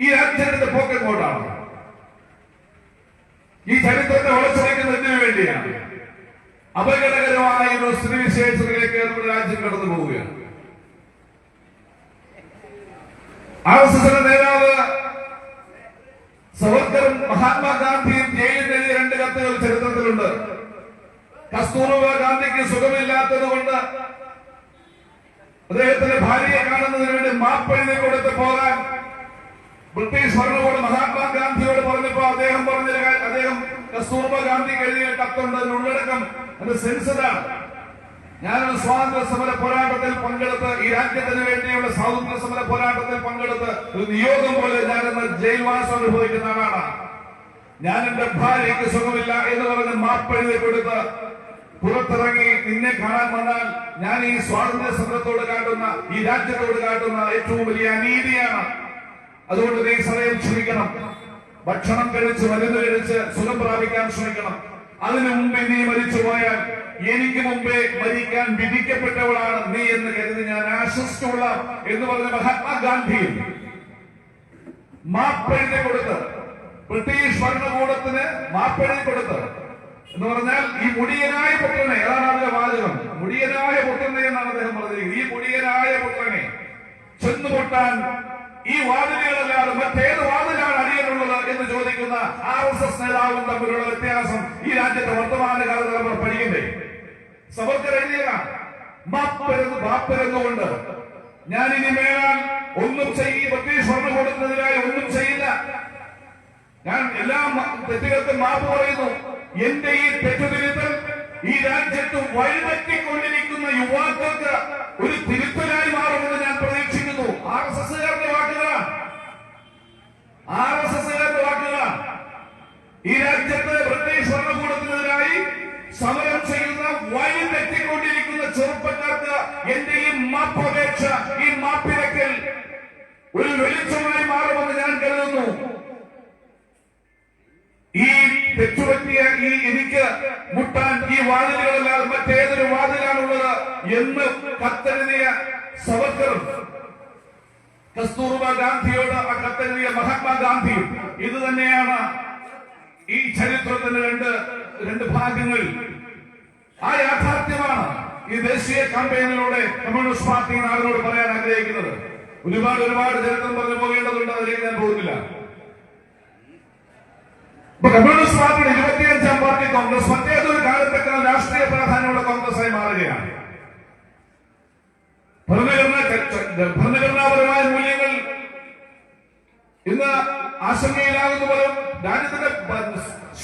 ഈ രാജ്യത്തിന്റെ പോക്കറ്റ് കോട്ടാണ്. ഈ ചരിത്രത്തെ ഉളച്ചൊളിക്കുന്നതിന് വേണ്ടിയാണ്. അപകടകരമായ ഒരു സ്ഥിതിവിശേഷത്തിലേക്ക് നമ്മുടെ രാജ്യം കടന്നു പോവുകയാണ്. RSSന്റെ നേതാവ് സവർക്കറും മഹാത്മാഗാന്ധിയും ജയിലിൽ എഴുതിയ 2 കത്തുകൾ ചരിത്രത്തിലുണ്ട്. കസ്തൂർബ ഗാന്ധിക്ക് സുഖമില്ലാത്തത് കൊണ്ട് അദ്ദേഹത്തിന്റെ ഭാര്യയെ കാണുന്നതിന് വേണ്ടി മാപ്പെഴുതി കൊടുത്ത് പോകാൻ ബ്രിട്ടീഷ് ഭരണകൂടം മഹാത്മാഗാന്ധിയോട് പറഞ്ഞപ്പോ അദ്ദേഹം കസ്തൂർബ ഗാന്ധിക്ക് എഴുതിയ കത്തുണ്ട്. അതിന് ഉള്ളടക്കം അത് സെൻസറാണ്. ഞാനൊരു സ്വാതന്ത്ര്യ സമര പോരാട്ടത്തിൽ പങ്കെടുത്ത് ഈ രാജ്യത്തിന് വേണ്ടിയുള്ള സ്വാതന്ത്ര്യ സമര പോരാട്ടത്തിൽ പങ്കെടുത്ത് ഒരു നിയോഗം പോലെ ഞാനെന്ന് ജയിൽവാസം അനുഭവിക്കുന്ന ആളാണ്. ഞാൻ എന്റെ ഭാര്യയ്ക്ക് സുഖമില്ല എന്ന് പറഞ്ഞ് മാപ്പെഴുതി കൊടുത്ത് പുറത്തിറങ്ങി നിന്നെ കാണാൻ വന്നാൽ ഞാൻ ഈ സ്വാതന്ത്ര്യ സമരത്തോട് കാട്ടുന്ന ഈ രാജ്യത്തോട് കാട്ടുന്ന ഏറ്റവും വലിയ അനീതിയാണ്. അതുകൊണ്ട് നീ സമയം ക്ഷമിക്കണം. ഭക്ഷണം കഴിച്ച് മരുന്ന് കഴിച്ച് സുഖം പ്രാപിക്കാൻ ശ്രമിക്കണം. അതിനു മുമ്പേ നീ മരിച്ചു പോയാൽ എനിക്ക് മുമ്പേ മരിക്കാൻ വിധിക്കപ്പെട്ടവളാണ് നീ എന്ന് കരുതി ഞാൻ ആശ്വസിച്ചുള്ള എന്ന് പറഞ്ഞ മഹാത്മാഗാന്ധി മാപ്പെഴുതി കൊടുത്ത് ബ്രിട്ടീഷ് ഭരണകൂടത്തിന് മാപ്പെഴുതി കൊടുത്ത് എന്ന് പറഞ്ഞാൽ ഈ മുടിയനായ പുത്രനെ, അതാണ് അവരുടെ വാചകം, മുടിയനായ പുത്രനെ എന്നാണ് അദ്ദേഹം പറഞ്ഞിരിക്കുന്നത്. ഈ മുടിയനായ പുത്രനെ ചെന്നുപൊട്ടാൻ ഈ വാതിലുകളല്ലാതെ മറ്റേത് വാതിലാണ് അടിയനുള്ളത് എന്ന് ചോദിക്കുന്ന RSS നേതാവും തമ്മിലുള്ള വ്യത്യാസം ഈ രാജ്യത്തെ വർത്തമാനകാലത്ത് നമ്മൾ പഠിക്കണ്ടേ? സവർക്കർ എഴുതിയതാണ് മാപ്പെരുന്നുകൊണ്ട് ഞാൻ ഇനി മേലാൽ ഒന്നും ബ്രിട്ടീഷ് ഭരണകൂടത്തിനെതിരായി ഒന്നും ചെയ്യില്ല. ഞാൻ എല്ലാ തെറ്റുകൾക്കും മാപ്പ് പറയുന്നു. എന്റെ ഈ തെറ്റുതിരുത്തൽ ഈ രാജ്യത്ത് വഴിതെറ്റിക്കൊണ്ടിരിക്കുന്ന യുവാക്കൾക്ക് ഒരു തിരുത്തലായി മാറുമെന്ന് ഞാൻ പ്രതീക്ഷിക്കുന്നു. RSSകാരുടെ വാക്കുകളാണ്. ഈ രാജ്യത്ത് ബ്രിട്ടീഷ് ഭരണകൂടത്തിനെതിരായി സമരം ചെയ്യുന്ന വഴിതെറ്റിക്കൊണ്ടിരിക്കുന്ന ചെറുപ്പക്കാർക്ക് എന്റെ ഈ മാപ്പപേക്ഷ, ഈ മാപ്പിരക്കൽ ഒരു വെളിച്ചമായി മാറുമെന്ന് ഞാൻ കരുതുന്നു. ഈ തെറ്റുപറ്റിയ എനിക്ക് മുട്ടാൻ ഈ വാതിലുകളല്ലാതെ മറ്റേതൊരു വാതിലാണുള്ളത് എന്ന് കത്തെഴുതിയ സവർക്കറും കസ്തൂർബ ഗാന്ധിയോട് ആ കത്തെഴുതിയ മഹാത്മാഗാന്ധിയും ഇത് തന്നെയാണ് ഈ ചരിത്രത്തിന്റെ രണ്ട് ഭാഗങ്ങൾ. ആ യാഥാർത്ഥ്യമാണ് ഈ ദേശീയ ക്യാമ്പയിനിലൂടെ കമ്മ്യൂണിസ്റ്റ് പാർട്ടി നാടിനോട് പറയാൻ ആഗ്രഹിക്കുന്നത്. ഒരുപാട് ചരിത്രം പറഞ്ഞു പോകേണ്ടതുണ്ട്, അതിലേക്ക് ഞാൻ പോകുന്നില്ല. കമ്മ്യൂണിസ്റ്റ് പാർട്ടിയുടെ 25ാം പാർട്ടി കോൺഗ്രസ് മറ്റേതൊരു കാലത്തേക്കാൾ രാഷ്ട്രീയ പ്രാധാന്യമുള്ള കോൺഗ്രസായി മാറുകയാണ്. ഭരണഘടനാപരമായ മൂല്യങ്ങൾ ഇന്ന് ആശങ്കയിലാകുന്ന പോലും രാജ്യത്തിന്റെ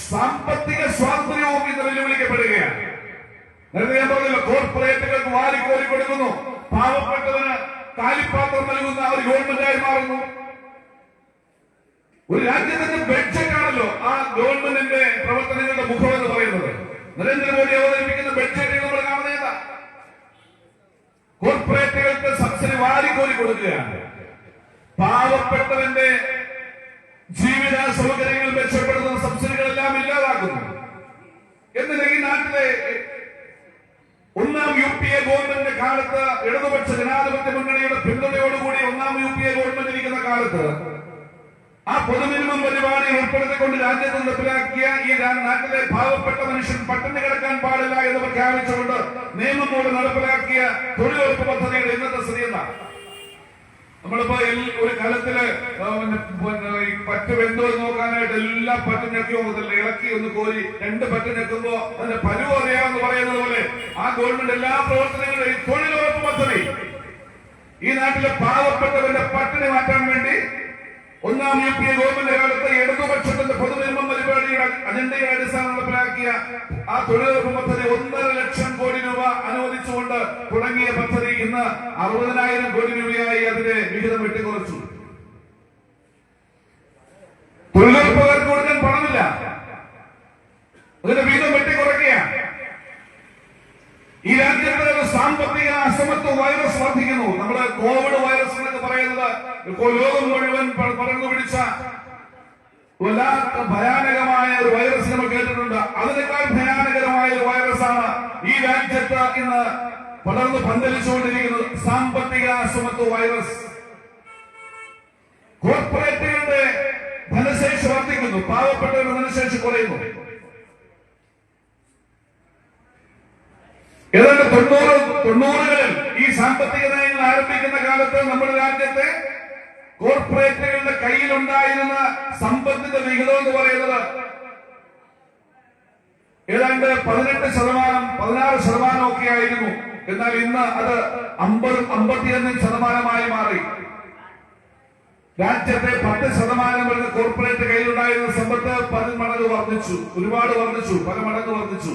സാമ്പത്തിക സ്വാതന്ത്ര്യവും ഇന്ന് വെല്ലുവിളിക്കപ്പെടുകയാണ്. നേരത്തെ ഞാൻ പറഞ്ഞല്ലോ, കോർപ്പറേറ്റുകൾക്ക് വാരിക്കോരി കൊടുക്കുന്നു, പാവപ്പെട്ടവന് കാലിപ്പാത്രം നൽകുന്ന ഒരു ഗവൺമെന്റായി മാറുന്നു. ഒരു രാജ്യത്തിന്റെ ബഡ്ജറ്റാണല്ലോ ആ ഗവൺമെന്റിന്റെ പ്രവർത്തനങ്ങളുടെ മുഖം എന്ന് പറയുന്നത്. നരേന്ദ്രമോദി അവതരിപ്പിക്കുന്ന ബഡ്ജറ്റ് നമ്മൾ കാണുന്നേതാ? കോർപ്പറേറ്റുകൾക്ക് സബ്സിഡി വാരിക്കോരി കൊടുക്കുകയാണ്. പാവപ്പെട്ടവന്റെ ജീവിത സൗകര്യങ്ങൾ മെച്ചപ്പെടുത്തുന്ന സബ്സിഡികളെല്ലാം ഇല്ലാതാക്കുന്നു. എന്നിട്ട് ഈ നാട്ടിലെ 1ാം UPA ഗവൺമെന്റിന്റെ കാലത്ത് ഇടതുപക്ഷ ജനാധിപത്യ മുന്നണിയുടെ പിന്തുണയോടുകൂടി 1ാം UPA ഗവൺമെന്റ് ഇരിക്കുന്ന കാലത്ത് ആ പൊതുമിനിമം പരിപാടി ഉൾപ്പെടുത്തിക്കൊണ്ട് രാജ്യത്ത് നടപ്പിലാക്കിയ ഈ നാട്ടിലെ പാവപ്പെട്ട മനുഷ്യൻ പട്ടിണി കിടക്കാൻ പാടില്ല എന്ന് പ്രഖ്യാപിച്ചുകൊണ്ട് നിയമം മൂലം നടപ്പിലാക്കിയ തൊഴിലുറപ്പ് പദ്ധതിയുടെ ഇന്നത്തെ സ്ഥിതി എന്താണ്? നമ്മളിപ്പോ ഒരു കാലത്തില് പറ്റ് വെന്തോ നോക്കാനായിട്ട് എല്ലാ പറ്റും ഞെക്കിയോ ഇളക്കി ഒന്ന് കോരി 2 പറ്റ് ഞെക്കുമ്പോ അതിന്റെ പരുവ് അറിയാമെന്ന് പറയുന്നത് പോലെ ആ ഗവൺമെന്റ് എല്ലാ പ്രവർത്തനങ്ങളുടെയും തൊഴിലുറപ്പ് പദ്ധതി ഈ നാട്ടിലെ പാവപ്പെട്ടവന്റെ പട്ടിണി മാറ്റാൻ വേണ്ടി 1ാം UPA ഗവൺമെന്റ് കാലത്ത് ഇടതുപക്ഷത്തിന്റെ പൊതുനിയമ പരിപാടിയുടെ അജണ്ടയുടെ അടിസ്ഥാനം നടപ്പിലാക്കിയ ആ തൊഴിലുറപ്പ് പദ്ധതി 1.5 ലക്ഷം കോടി രൂപ അനുവദിച്ചുകൊണ്ട് തുടങ്ങിയ പദ്ധതി ഇന്ന് 60,000 കോടി രൂപയായി അതിന്റെ വിഹിതം വെട്ടിക്കുറച്ചു. തൊഴിലുറപ്പുകാർക്ക് കൊടുക്കാൻ വല്ലാത്ത ഭയാനകമായ ഒരു വൈറസ് നമ്മൾ കേട്ടിട്ടുണ്ട്. അതിനേക്കാൾ ഭയാനകരമായ ഒരു വൈറസാണ് ഈ രാജ്യത്ത് ഇന്ന് പടർന്ന് പന്തലിച്ചുകൊണ്ടിരിക്കുന്നത്, സാമ്പത്തിക അസമത്വ വൈറസ്. കോർപ്പറേറ്റുകളുടെ ധനശേഷി വർദ്ധിക്കുന്നു, പാവപ്പെട്ടവരുടെ ധനശേഷി കുറയുന്നു. ഏതാണ്ട് 90-കളിൽ ഈ സാമ്പത്തിക നയങ്ങൾ ആരംഭിക്കുന്ന കാലത്ത് നമ്മുടെ രാജ്യത്തെ കോർപ്പറേറ്റുകളുടെ കയ്യിലുണ്ടായിരുന്ന സമ്പത്തിന്റെ വിഹിതം എന്ന് പറയുന്നത് ഏതാണ്ട് 18%, 16% ആയിരുന്നു. എന്നാൽ ഇന്ന് അത് 55% മാറി. രാജ്യത്തെ 10% വരുന്ന കോർപ്പറേറ്റ് കയ്യിലുണ്ടായിരുന്ന സമ്പത്ത് 10 മടങ്ങ് വർദ്ധിച്ചു, ഒരുപാട് വർദ്ധിച്ചു, പല മടങ്ങ് വർദ്ധിച്ചു.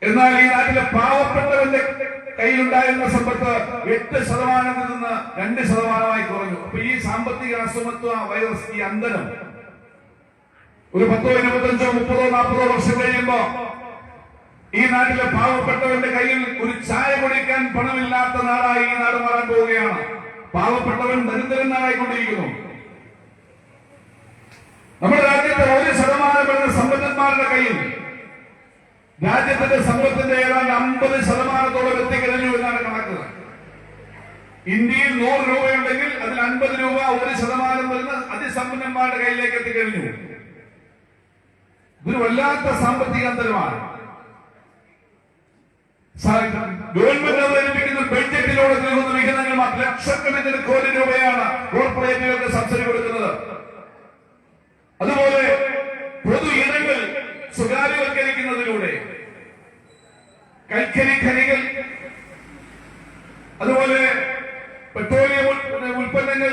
എന്നാൽ ഈ നാട്ടിലെ പാവപ്പെട്ടവന്റെ കയ്യിലുണ്ടായിരുന്ന സമ്പത്ത് 8% നിന്ന് 2% കുറഞ്ഞു. അപ്പൊ ഈ സാമ്പത്തിക അസമത്വ വൈറസ്, ഈ അന്തരം ഒരു 10, 25, 30, 40 വർഷം കഴിയുമ്പോ ഈ നാട്ടിലെ പാവപ്പെട്ടവന്റെ കയ്യിൽ ഒരു ചായ കുടിക്കാൻ പണമില്ലാത്ത നാടായി ഈ നാട് മാറാൻ പോവുകയാണ്. പാവപ്പെട്ടവൻ ദരിദ്രനായിക്കൊണ്ടിരിക്കുന്നു. നമ്മുടെ രാജ്യത്തെ 1% വരുന്ന സമ്പന്നന്മാരുടെ കയ്യിൽ രാജ്യത്തിന്റെ സമ്പത്തിന്റെ ഏതാണ്ട് 50%-ഓളം എത്തിക്കഴിഞ്ഞു എന്നാണ് കണക്ക്. ഇന്ത്യയിൽ 100 രൂപയുണ്ടെങ്കിൽ അതിൽ 50 രൂപ 1% വരുന്ന അതിസമ്പന്നന്മാരുടെ കയ്യിലേക്ക് എത്തിക്കഴിഞ്ഞു. ഇതൊരു വല്ലാത്ത സാമ്പത്തിക അന്തരമാണ്. ഗവൺമെന്റ് അവതരിപ്പിക്കുന്ന ബഡ്ജറ്റിലൂടെ നൽകുന്ന വിഹിതങ്ങൾ ലക്ഷക്കണക്കിന് കോടി രൂപയാണ് കോർപ്പറേറ്റുകൾക്ക് സബ്സിഡി കൊടുക്കുന്നത്. അതുപോലെ പൊതു ഇടങ്ങൾ സ്വകാര്യവൽക്കരിക്കുന്നതിലൂടെ കൽക്കരി ഖനികൾ, അതുപോലെ പെട്രോളിയം ഉൽപ്പന്നങ്ങൾ,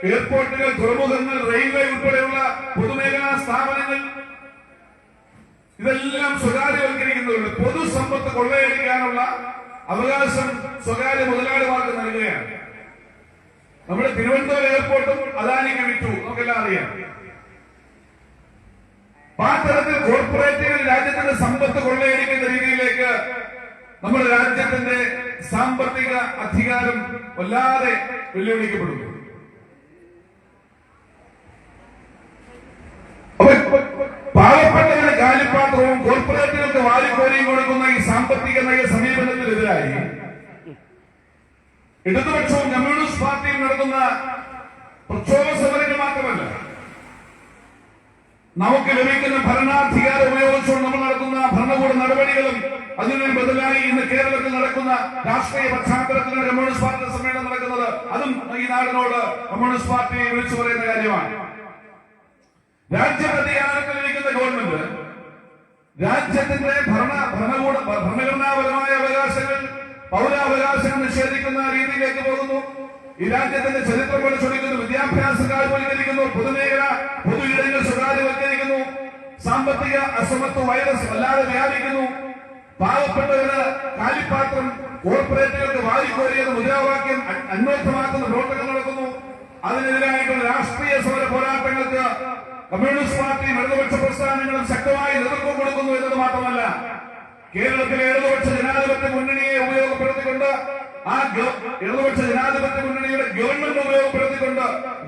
എയർപോർട്ടുകൾ, തുറമുഖങ്ങൾ, റെയിൽവേ ഉൾപ്പെടെയുള്ള പൊതുമേഖലാ സ്ഥാപനങ്ങൾ ഇതെല്ലാം സ്വകാര്യവൽക്കരിക്കുന്നതിലൂടെ പൊതുസമ്പത്ത് കൊള്ളയടിക്കാനുള്ള അവകാശം സ്വകാര്യ മുതലാളിമാർക്ക് നൽകുകയാണ്. നമ്മുടെ തിരുവനന്തപുരം എയർപോർട്ടും അദാനിക്ക് വിറ്റു, നമുക്കെല്ലാം അറിയാം. ആ തരത്തിൽ കോർപ്പറേറ്റുകൾ രാജ്യത്തിന്റെ സമ്പത്ത് കൊള്ളയടിക്കുന്ന രീതിയിലേക്ക് നമ്മുടെ രാജ്യത്തിന്റെ സാമ്പത്തിക അധികാരം വല്ലാതെ വെല്ലുവിളിക്കപ്പെടുന്നു. പാവപ്പെട്ടവന് കാലിപ്പാത്രവും കോർപ്പറേറ്റുകൾക്ക് വാരിക്കോരിയും കൊടുക്കുന്ന ഈ സാമ്പത്തിക നയ സമീപനത്തിനെതിരായി ഇടതുപക്ഷവും കമ്മ്യൂണിസ്റ്റ് പാർട്ടിയും നടത്തുന്ന പ്രക്ഷോഭ സമരങ്ങൾ മാത്രമല്ല, നമുക്ക് ലഭിക്കുന്ന ഭരണാധികാരം ഉപയോഗിച്ചുകൊണ്ട് നമ്മൾ നടത്തുന്ന ഭരണകൂട നടപടികളും അതിനു ബദലായി ഇന്ന് കേരളത്തിൽ നടക്കുന്ന രാഷ്ട്രീയ പശ്ചാത്തലത്തിലാണ് കമ്മ്യൂണിസ്റ്റ് പാർട്ടി സമ്മേളനം നടക്കുന്നത്. അതും ഈ നാടിനോട് കമ്മ്യൂണിസ്റ്റ് പാർട്ടി വിളിച്ചു പറയുന്ന കാര്യമാണ്. രാജ്യത്തധികാരത്തിലിരിക്കുന്ന ഗവൺമെന്റ് രാജ്യത്തിന്റെ ഭരണഘടനാപരമായ അവകാശങ്ങൾ, പൗരാവകാശങ്ങൾ നിഷേധിക്കുന്ന രീതിയിലേക്ക് പോകുന്നു. ഈ രാജ്യത്തിന്റെ ചരിത്രം പഠിച്ചൊടിക്കുന്നു, വിദ്യാഭ്യാസം കാൽവൽക്കരിക്കുന്നു, പൊതുമേഖല പൊതു ഇടങ്ങൾ സ്വകാര്യവൽക്കരിക്കുന്നു, സാമ്പത്തിക അസമത്വ വൈറസ് വല്ലാതെ വ്യാപിക്കുന്നു. പാവപ്പെട്ടവര് കാലിപ്പാത്രം കോർപ്പറേറ്റുകൾക്ക് വാരിക്കോരിയെന്ന മുദ്രാവാക്യം അന്വർത്ഥമാക്കുന്ന പ്രവർത്തനങ്ങൾ നടക്കുന്നു. അതിനെതിരായിട്ടുള്ള രാഷ്ട്രീയ സമര പോരാട്ടങ്ങൾക്ക് കമ്മ്യൂണിസ്റ്റ് പാർട്ടിയും ഇടതുപക്ഷ പ്രസ്ഥാനങ്ങളും ശക്തമായി നേതൃത്വം കൊടുക്കുന്നു എന്നത് മാത്രമല്ല, കേരളത്തിലെ ഇടതുപക്ഷ ജനാധിപത്യ മുന്നണിയെ ഉപയോഗപ്പെടുത്തിക്കൊണ്ട് ആ ഇടതുപക്ഷ ജനാധിപത്യ മുന്നണിയുടെ ഗവൺമെന്റ് ഉപയോഗപ്പെടുത്തിക്കൊണ്ട്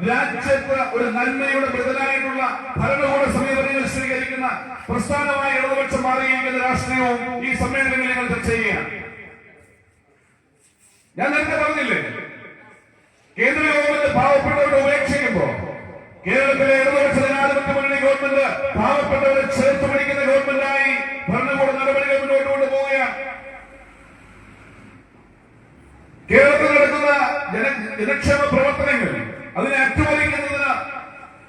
രാജ്യത്ത് ഒരു നന്മയുടെ ബദലായിട്ടുള്ള ഭരണകൂട സമീപനങ്ങൾ സ്വീകരിക്കുന്ന പ്രസ്ഥാനമായി ഇടതുപക്ഷം മാറിയിരിക്കുന്ന രാഷ്ട്രീയവും ഈ സമ്മേളനങ്ങളിൽ ഞങ്ങൾ ചർച്ച ചെയ്യുകയാണ്. ഞാൻ നേരത്തെ പറഞ്ഞില്ലേ, കേന്ദ്ര ഗവൺമെന്റ് പാവപ്പെട്ടവരെ ഉപേക്ഷിക്കുമ്പോ കേരളത്തിലെ ഇടതുപക്ഷ ജനാധിപത്യ മുന്നണി ഗവൺമെന്റ് പാവപ്പെട്ടവരെ ചേർത്ത് പിടിക്കുന്ന ഗവൺമെന്റായി ഭരണകൂട നടപടികൾ മുന്നോട്ട് കൊണ്ടുപോവുകയാണ്. കേരളത്തിൽ നടക്കുന്ന ജനക്ഷേമ പ്രവർത്തനങ്ങൾ അതിനെ അട്ടിമറിക്കുന്നതിന്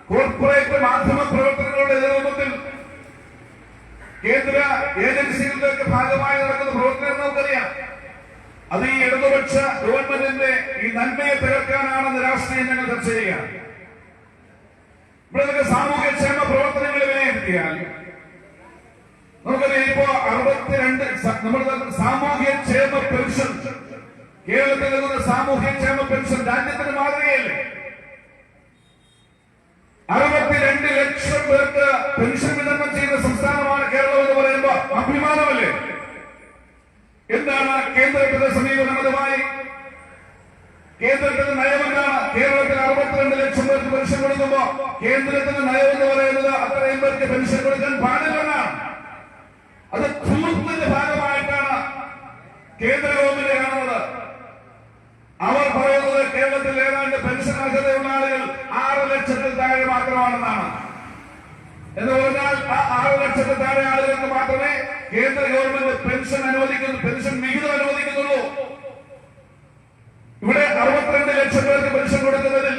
കോർപ്പറേറ്റ് മാധ്യമ പ്രവർത്തനങ്ങളുടെ നേതൃത്വത്തിൽ കേന്ദ്ര ഏജൻസികളുടെ ഭാഗമായി നടക്കുന്ന പ്രവർത്തനം നമുക്കറിയാം. അത് ഈ ഇടതുപക്ഷ ഗവൺമെന്റിന്റെ ഈ നന്മയെ തകർക്കാനാണെന്ന് രാഷ്ട്രീയം ഞങ്ങൾ ചർച്ച ചെയ്യുക. ഇവിടെ സാമൂഹ്യക്ഷേമ പ്രവർത്തനങ്ങൾ വിലയിരുത്തിയാൽ നമുക്കറിയാം, ഇപ്പോ 62 നമ്മുടെ സാമൂഹ്യക്ഷേമ പെൻഷൻ, കേരളത്തിൽ നൽകുന്ന സാമൂഹ്യക്ഷേമ പെൻഷൻ രാജ്യത്തിന് മാതൃകയല്ലേ. 62 ലക്ഷം പേർക്ക് പെൻഷൻ വിതരണം ചെയ്യുന്ന സംസ്ഥാനമാണ് കേരളം എന്ന് പറയുമ്പോൾ അഭിമാനമല്ലേ? എന്താണ് കേന്ദ്രത്തിന്റെ സമീപനം? അതുമായി കേന്ദ്രത്തിന്റെ നയമെന്താണ്? കേരളത്തിൽ 62 ലക്ഷം പേർക്ക് പെൻഷൻ പെൻഷൻ കൊടുക്കുമ്പോ കേന്ദ്രത്തിന്റെ നയം എന്ന് പറയുന്നത് അത്രയും പേർക്ക് പെൻഷൻ കൊടുക്കാൻ പാടില്ലെന്നാണ്. അത് ധൂർത്തിന്റെ ഭാഗമായിട്ടാണ് കേന്ദ്ര ഗവൺമെന്റ് കാണുന്നത്. അവർ പറയുന്നത് കേരളത്തിൽ ഏതാണ്ട് പെൻഷൻ അർഹതയുള്ള ആളുകൾ 6 ലക്ഷത്തിൽ താഴെ മാത്രമാണെന്നാണ്. എന്ന് പറഞ്ഞാൽ ആ 6 ലക്ഷത്തിൽ താഴെ ആളുകൾക്ക് മാത്രമേ കേന്ദ്ര ഗവൺമെന്റ് പെൻഷൻ വിഹിതം അനുവദിക്കുന്നുള്ളൂ. ഇവിടെ 62 ലക്ഷം പേർക്ക് പെൻഷൻ കൊടുക്കുന്നതിൽ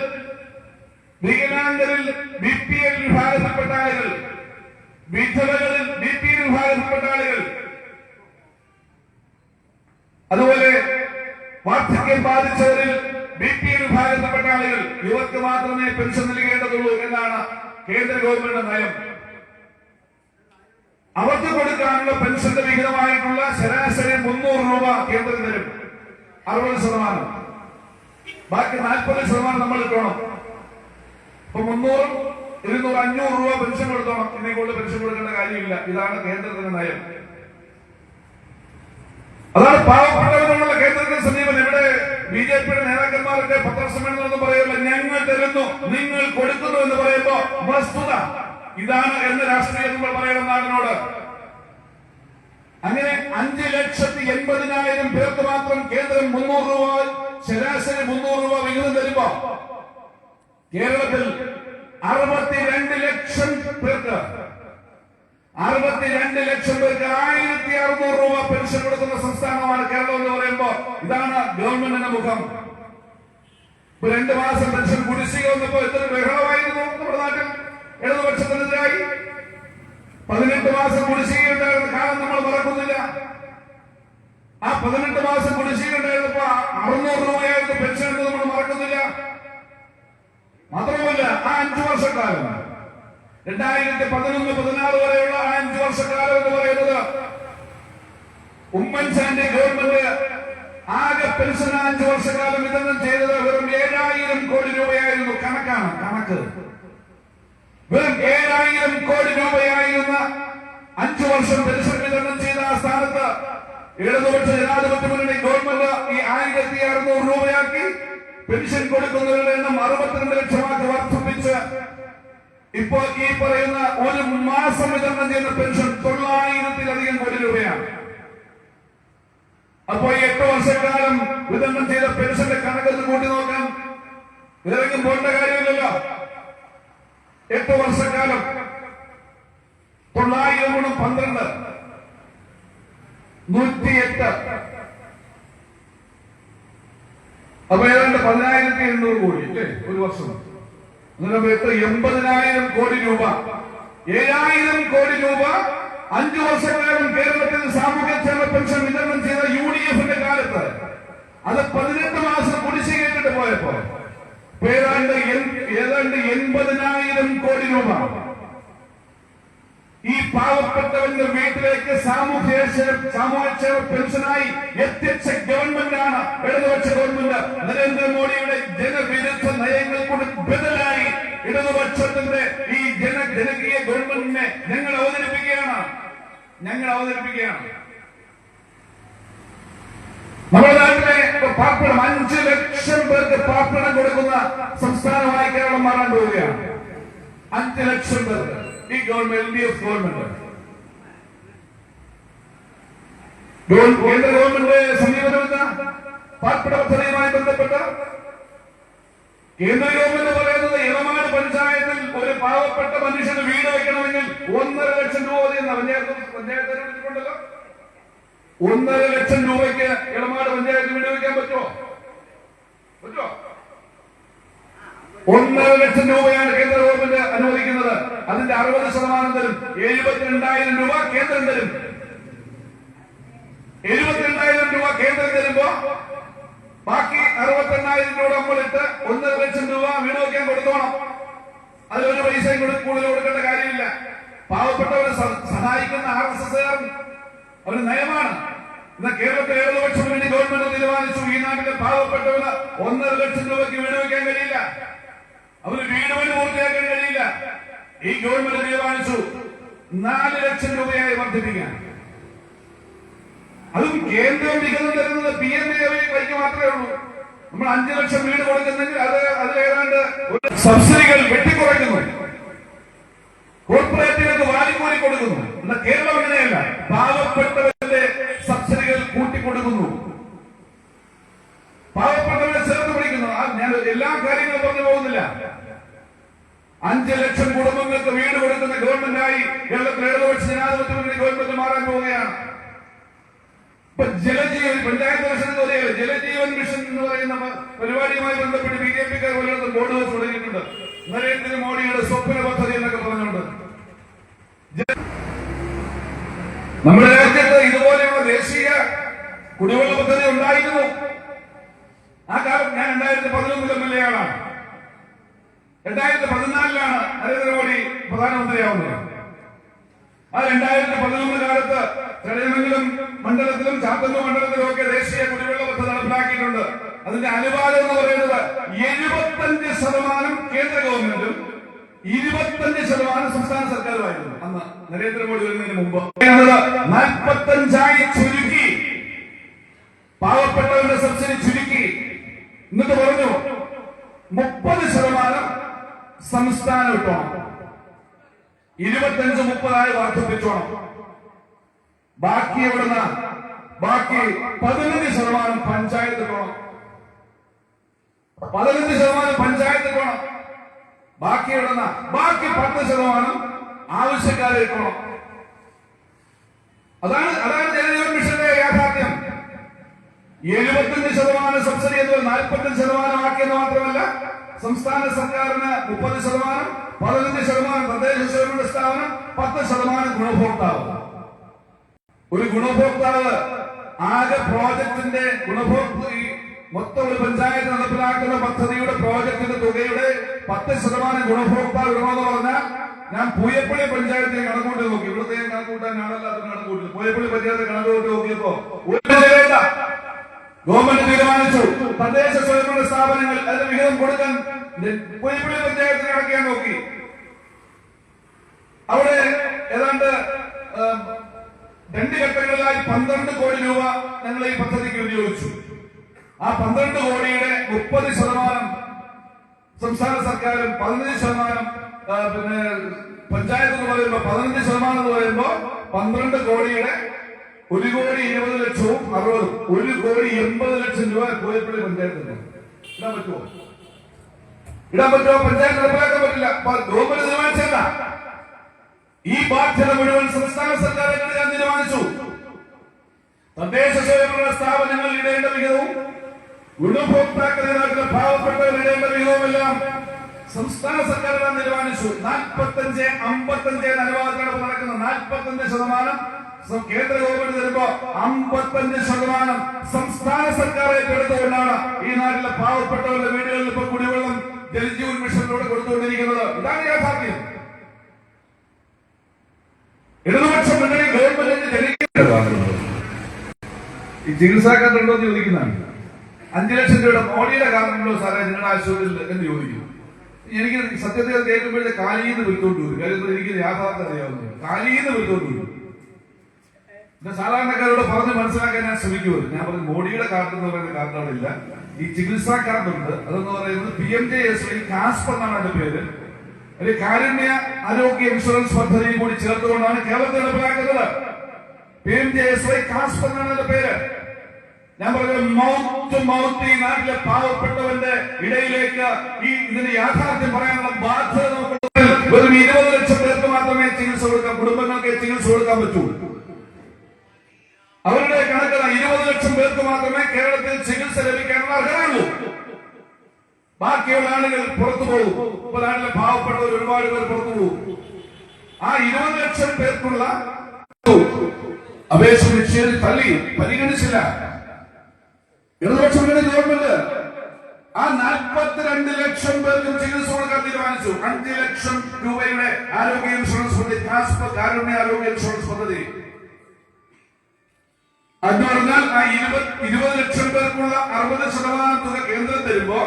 വികലാംഗരിൽ BPL വിഭാഗത്തിൽപ്പെട്ട ആളുകൾ, വിധവകളിൽ BPL വിഭാഗത്തിൽപ്പെട്ട ആളുകൾ, അതുപോലെ വാർദ്ധക്യം ബാധിച്ചവരിൽ BPL വിഭാഗത്തിൽപ്പെട്ട ആളുകൾ, ഇവർക്ക് മാത്രമേ പെൻഷൻ നൽകേണ്ടതുള്ളൂ എന്നാണ് കേന്ദ്ര ഗവൺമെന്റ് നയം. അവർക്ക് കൊടുക്കാനുള്ള പെൻഷന്റെ വിഹിതമായിട്ടുള്ള ശരാശരി 300 രൂപ കേന്ദ്രം തരും, 60%. ബാക്കി 40% നമ്മൾ ഇട്ടോണം. ഇപ്പൊ 300, 200, 500 രൂപ പെൻഷൻ കൊടുത്തോണം. ഇതിനെ കൊണ്ട് പെൻഷൻ കൊടുക്കേണ്ട കാര്യമില്ല. ഇതാണ് കേന്ദ്രത്തിന്റെ നയം. അതാണ് പാവപ്പെട്ടവരോടുള്ള കേന്ദ്രത്തിന്റെ സമീപനം. ഇവിടെ BJPയുടെ നേതാക്കന്മാരൊക്കെ പത്രസമ്മേളനം എന്ന് പറയുമ്പോൾ ഞങ്ങൾ തരുന്നു, നിങ്ങൾ കൊടുക്കുന്നു എന്ന് പറയുമ്പോ വസ്തുത ഇതാണ് എന്ന് രാഷ്ട്രീയം നമ്മൾ പറയണം നാടിനോട്. അങ്ങനെ 5,80,000 പേർക്ക് മാത്രം കേന്ദ്രം 300 രൂപ, ശരാശരി 300 രൂപ വിഹിതം തരുമ്പോ കേരളത്തിൽ 62 ലക്ഷം പേർക്ക് 1,600,000 രൂപ പെൻഷൻ കൊടുക്കുന്ന സംസ്ഥാനമാണ് കേരളം എന്ന് പറയുമ്പോ ഇതാണ് ഗവൺമെന്റിന്റെ മുഖം. 2 മാസം പെൻഷൻ കുടിശ്ശിക വന്നപ്പോ എത്ര ബഹളമായിരുന്നു നമ്മുടെ നാട്ടിൽ. ഇടതുപക്ഷത്തിനെതിരായി 18 മാസം കുടിശ്ശിക ഉണ്ടായിരുന്ന കാലം നമ്മൾ മറക്കുന്നില്ല. ആ 18 മാസം കുടിശ്ശിക ഉണ്ടായിരുന്നപ്പോ 600 രൂപയായിരുന്നു പെൻഷൻ എന്ന് നമ്മൾ മറക്കുന്നില്ല. മാത്രമല്ല ആ 5 വർഷക്കാലം 2011-16 വരെയുള്ള 5 വർഷക്കാലം എന്ന് പറയുന്നത് ഉമ്മൻചാണ്ടി ഗവൺമെന്റ് ആകെ പെൻഷൻ 5 വർഷക്കാലം വിതരണം ചെയ്തത് വെറും 7,000 കോടി രൂപയായിരുന്നു. കണക്ക് വെറും 7,000 കോടി രൂപയായിരുന്ന 5 വർഷം പെൻഷൻ വിതരണം ചെയ്ത ആ സ്ഥാനത്ത് ഇടതുപക്ഷ ജനാധിപത്യ മുന്നണി ഗവൺമെന്റ് ഈ 1,600 രൂപയാക്കി പെൻഷൻ കൊടുക്കുന്നവരുടെ എണ്ണം 62 ലക്ഷമാക്കി വർദ്ധിപ്പിച്ച് ഇപ്പോൾ ഈ പറയുന്ന ഒരു മാസം വിതരണം ചെയ്യുന്ന പെൻഷൻ 900-ലധികം കോടി രൂപയാണ്. അപ്പോ ഈ 8 വർഷക്കാലം വിതരണം ചെയ്ത പെൻഷന്റെ കണക്കെന്ന് കൂട്ടി നോക്കാൻ ഇറങ്ങും പോകേണ്ട കാര്യമില്ലല്ലോ. 8 വർഷക്കാലം 900 ഗുണം 12, 108. അപ്പൊ ഏതാണ്ട് 10,800 കോടി അല്ലേ ഒരു വർഷം. 80,000 കോടി രൂപ, 7,000 കോടി രൂപ 5 വർഷക്കാലം കേരളത്തിൽ സാമൂഹ്യക്ഷേമ പെൻഷൻ വിതരണം ചെയ്ത UDF-ന്റെ കാലത്ത് അത് 18 മാസം കുടിശ്ശികയിട്ടിട്ട് പോയപ്പോ ഏതാണ്ട് 80,000 കോടി രൂപ ഈ പാവപ്പെട്ടവന്റെ വീട്ടിലേക്ക് സാമൂഹ്യക്ഷേമ പെൻഷനായി എത്തിച്ച ഗവൺമെന്റാണ് ഇടതുപക്ഷ ഗവൺമെന്റ്. നരേന്ദ്രമോദിയുടെ ജനവിരുദ്ധ നയങ്ങൾ കൊണ്ട് ബദലായി ഇടതുപക്ഷത്തിന്റെ ഈ ജനകീയ ഗവൺമെന്റിനെ ഞങ്ങൾ അവതരിപ്പിക്കുകയാണ്. നമ്മുടെ നാട്ടിലെ പാർപ്പിടം 5 ലക്ഷം പേർക്ക് പാർപ്പിടം കൊടുക്കുന്ന സംസ്ഥാനമായി കേരളം മാറാൻ പോവുകയാണ്. 5 ലക്ഷം പേർക്ക് ഈ ഗവൺമെന്റ് LDF ഗവൺമെന്റ് കേന്ദ്ര ഗവൺമെന്റ് സമീപനമെന്ന പാർപ്പിട പദ്ധതിയുമായി ബന്ധപ്പെട്ട കേന്ദ്ര ഗവൺമെന്റ് പറയുന്നത് ഇളമാട് പഞ്ചായത്തിൽ ഒരു പാവപ്പെട്ട മനുഷ്യന് വീട് വയ്ക്കണമെങ്കിൽ 1.5 ലക്ഷം രൂപ മതിയെന്ന പഞ്ചായത്ത് വിളിച്ചിട്ടുണ്ടല്ലോ. 1.5 ലക്ഷം രൂപയ്ക്ക് ഇളമാട് പഞ്ചായത്ത് വീട് വയ്ക്കാൻ പറ്റുമോ? 1.5 ലക്ഷം രൂപയാണ് കേന്ദ്ര ഗവൺമെന്റ് അനുവദിക്കുന്നത്. അതിന്റെ 60% തരും. 72,000 രൂപ കേന്ദ്രം തരും. 72,000 രൂപ കേന്ദ്രം തരുമ്പോ ബാക്കി 68,000 രൂപ നമ്മളിട്ട് 1.5 ലക്ഷം രൂപ വീട് വയ്ക്കാൻ കൊടുത്തോണം. അതിലൊരു പൈസയും കൂടുതൽ കൊടുക്കേണ്ട കാര്യമില്ല. പാവപ്പെട്ടവരെ സഹായിക്കുന്ന RSS അവര് നയമാണ്. എന്നാൽ കേരളത്തിലെ ഇടതുപക്ഷം വേണ്ടി ഗവൺമെന്റ് തീരുമാനിച്ചു ഈ നാട്ടിലെ പാവപ്പെട്ടവന് 1.5 ലക്ഷം രൂപയ്ക്ക് വീട് വയ്ക്കാൻ കഴിയില്ല. അവര് വീട് വഴി പൂർത്തിയാക്കാൻ കഴിയില്ല. ഈ ഗവൺമെന്റ് തീരുമാനിച്ചു 4 ലക്ഷം രൂപയായി വർദ്ധിപ്പിക്കാൻ. അതും കേന്ദ്രം വിഹിതം തരുന്നത് PNA വഴിക്ക് മാത്രമേ ഉള്ളൂ. നമ്മൾ 5 ലക്ഷം വീട് കൊടുക്കുന്നെങ്കിൽ അത് ഏതാണ്ട് സബ്സിഡികൾ വെട്ടിക്കുറയ്ക്കുന്നു, കോർപ്പറേറ്റുകൾക്ക് വാരിക്കോരി കൊടുക്കുന്നു. എന്നാൽ കേരളം അങ്ങനെയല്ല, പാവപ്പെട്ടവരുടെ സബ്സിഡികൾ കൂട്ടിക്കൊടുക്കുന്നു, പാവപ്പെട്ടവരെ ചേർത്ത് പിടിക്കുന്നു. ഞാൻ എല്ലാ കാര്യങ്ങളും പറഞ്ഞു പോകുന്നില്ല. 5 ലക്ഷം കുടുംബങ്ങൾക്ക് വീട് കൊടുക്കുന്ന ഗവൺമെന്റായി കേരളത്തിൽ ഇടതുപക്ഷ ജനാധിപത്യ മുന്നണി ഗവൺമെന്റ് മാറാൻ പോവുകയാണ്. ഇപ്പൊ ജലജീവൻ പഞ്ചായത്ത് ലക്ഷം ജലജീവൻ മിഷൻ എന്ന് പറയുന്ന പരിപാടിയുമായി ബന്ധപ്പെട്ട് BJP-ക്കാർ പലയിടത്തും ബോർഡ് വെച്ച് തുടങ്ങിയിട്ടുണ്ട്. നരേന്ദ്രമോദിയുടെ സ്വപ്ന പദ്ധതി എന്നൊക്കെ പറഞ്ഞുകൊണ്ട് നമ്മുടെ രാജ്യത്ത് ഇതുപോലെയുള്ള ദേശീയ കുടിവെള്ള പദ്ധതി ഉണ്ടായിരുന്നു. ആ കാലം ഞാൻ 2011 MLA ആളാണ്. 2014 നരേന്ദ്രമോദി പ്രധാനമന്ത്രിയാവുന്നത്. ആ 2011 കാലത്ത് ചടയമംഗലം മണ്ഡലത്തിലും ചാത്തന്നൂർ മണ്ഡലത്തിലും ഒക്കെ ദേശീയ കുടിവെള്ള പദ്ധതി നടപ്പിലാക്കിയിട്ടുണ്ട്. അതിന്റെ അനുപാതം എന്ന് പറയുന്നത് 75% കേന്ദ്ര ഗവൺമെന്റും 25% സംസ്ഥാന സർക്കാരുമായിരുന്നു അന്ന് നരേന്ദ്രമോദി വരുന്നതിന് മുമ്പ്. 45 ചുരുക്കി, പാവപ്പെട്ടവരുടെ സബ്സിഡി ചുരുക്കി. എന്നിട്ട് പറഞ്ഞു 30% സംസ്ഥാനം ഇട്ടോണം, 25-30 വർദ്ധിപ്പിച്ചോണം. ബാക്കി എവിടുന്ന? ബാക്കി 15% പഞ്ചായത്ത് ഇട്ടോണം, 15% പഞ്ചായത്ത് ഇട്ടോണം. ബാക്കി എവിടുന്ന? ബാക്കി 10% ആവശ്യക്കാരെ ഇട്ടോണം. അതാണ് ജലജീവൻ മിഷന്റെ യാഥാർത്ഥ്യം. 75% സബ്സിഡി എന്നത് 45% ആക്കിയെന്ന് മാത്രമല്ല, സംസ്ഥാന സർക്കാരിന് 30%, 15% തദ്ദേശ സ്വയംഭരണ സ്ഥാപനം, 10% ഗുണഭോക്താവ്. ഒരു ഗുണഭോക്താവ് ആകെ പ്രോജക്ടിന്റെ മൊത്തം ഒരു പഞ്ചായത്ത് നടപ്പിലാക്കുന്ന പദ്ധതിയുടെ പ്രോജക്ടിന്റെ തുകയുടെ 10% ഗുണഭോക്താവ് ഇടണമെന്ന് പറഞ്ഞാൽ, ഞാൻ പൂയപ്പള്ളി പഞ്ചായത്തിനെ കണക്കൂട്ടി നോക്കി. ഇവിടുത്തെ കണക്കൂട്ടാൻ ഞാനല്ലാത്ത കണക്കൂട്ടി പൂയപ്പള്ളി പഞ്ചായത്ത് കണക്കൂട്ടി നോക്കിയപ്പോ ഗവൺമെന്റ് തീരുമാനിച്ചു തദ്ദേശ സ്വയംഭരണ സ്ഥാപനങ്ങൾ അതിന്റെ വിഹിതം കൊടുക്കാൻ പൂയപ്പള്ളി പഞ്ചായത്തിന് അടയ്ക്കാൻ നോക്കി. അവിടെ ഏതാണ്ട് 2 ഘട്ടങ്ങളിലായി 12 കോടി രൂപ ഞങ്ങൾ ഈ പദ്ധതിക്ക് വിനിയോഗിച്ചു. ആ 12 കോടിയുടെ 30% സംസ്ഥാന സർക്കാരും 15% പിന്നെ പഞ്ചായത്ത് എന്ന് പറയുമ്പോ 15% എന്ന് പറയുമ്പോ 12 കോടിയുടെ 1,20,00,000 60 1,80,00,000 രൂപ പൂയപ്പള്ളി പഞ്ചായത്തിന് ഇടാൻ പറ്റുമോ? പഞ്ചായത്ത് നടപ്പിലാക്കാൻ പറ്റില്ല. ഗവൺമെന്റ് തീരുമാനിച്ചല്ല. ഈ ബാധ്യത മുഴുവൻ സംസ്ഥാന സർക്കാർ ഏറ്റെടുക്കാൻ തീരുമാനിച്ചു. തദ്ദേശ സ്വയംഭരണ സ്ഥാപനങ്ങൾ ഇടേണ്ട വിഹിതവും ഗുണഭോക്താക്കൾ നാട്ടിലെ പാവപ്പെട്ടവർ ഇടേണ്ട വിഹിതവുമെല്ലാം സംസ്ഥാന സർക്കാർ തീരുമാനിച്ചു. 45-55 അനുവാദത്തോടെ നടക്കുന്ന 45% കേന്ദ്ര ഗവൺമെന്റ് തരുമ്പോ 55% സംസ്ഥാന സർക്കാർ ഏറ്റെടുത്തുകൊണ്ടാണ് ഈ നാട്ടിലെ പാവപ്പെട്ടവരുടെ വീടുകളിൽ ഇപ്പൊ കുടിവെള്ളം ജലജീവൻ മിഷനിലൂടെ കൊടുത്തുകൊണ്ടിരിക്കുന്നത്. ഇതാണ് യാഥാർത്ഥ്യം. ഇടതുപക്ഷ മുന്നണി ഗവൺമെന്റിന് ജനിക്കുന്നത് ഈ ചികിത്സാ കാർഡുണ്ടോ എന്ന് ചോദിക്കുന്നതാണ്. 5 ലക്ഷം രൂപയുടെ മോഡിയുടെ കാർഡുണ്ടോ സാറേ നിങ്ങളുടെ ആശുപത്രിയിൽ എന്ന് ചോദിക്കും. എനിക്ക് സത്യത്തിൽ കേൾക്കുമ്പോഴേ കാലീന്ന് വിളിച്ചോണ്ട് വരും. കാര്യം എനിക്ക് യാഥാർത്ഥ്യം അറിയാവുന്നത് കാലീന്ന് വിളിച്ചോണ്ട് വരും. പിന്നെ സാധാരണക്കാരോട് പറഞ്ഞ് മനസ്സിലാക്കാൻ ഞാൻ ശ്രമിക്കുമല്ലോ. ഞാൻ പറഞ്ഞു മോഡിയുടെ കാർഡ് എന്ന് പറയുന്ന കാർഡ് അവിടെ ഇല്ല. ഈ ചികിത്സാ കാർഡുണ്ട്. അതെന്ന് പറയുന്നത് PMJSY കാസ്പ് എന്നാണ് അതിന്റെ പേര്. ഒരു കാരുണ്യ ആരോഗ്യ ഇൻഷുറൻസ് പദ്ധതി കൂടി ചേർത്തുകൊണ്ടാണ് കേരളത്തിൽ നടപ്പിലാക്കുന്നത്. PMJSY കാസ്പ് എന്നാണ് അതിന്റെ പേര്. ഞാൻ പറഞ്ഞത് മൗത്ത് ടു മൗത്ത് ഈ നാട്ടിലെ പാവപ്പെട്ടവന്റെ ഇടയിലേക്ക് ഇതിന് യാഥാർത്ഥ്യം പറയാനുള്ള ബാധ്യത നമുക്ക് വെറും 20 ലക്ഷം പേർക്ക് മാത്രമേ ചികിത്സ കൊടുക്കാൻ, കുടുംബങ്ങൾക്ക് ചികിത്സ കൊടുക്കാൻ പറ്റൂ. അവരുടെ കണക്ക് 20 ലക്ഷം പേർക്ക് മാത്രമേ കേരളത്തിൽ ചികിത്സ ലഭിക്കാനുള്ള അർഹതയുള്ളൂ. ബാക്കിയുള്ള ആളുകൾ പുറത്തു പോകും. ഇപ്പൊ നാട്ടിലെ പാവപ്പെട്ടവർ ഒരുപാട് പേർ പുറത്തു പോകും. ആ 20 ലക്ഷം പേർക്കുള്ള അപേക്ഷ നിശ്ചയിച്ച് തള്ളി പരിഗണിച്ചില്ല ഇടതുപക്ഷ ഗവൺമെന്റ്. ആ 42 ലക്ഷം പേർക്കും ചികിത്സ കൊടുക്കാൻ തീരുമാനിച്ചു. 5 ലക്ഷം രൂപയുടെ ആരോഗ്യ ഇൻഷുറൻസ് പദ്ധതി, കാരുണ്യ ആരോഗ്യ ഇൻഷുറൻസ് പദ്ധതി. എന്ന് പറഞ്ഞാൽ ആ 20 ലക്ഷം പേർക്കുള്ള 60% തുക കേന്ദ്രം തരുമ്പോ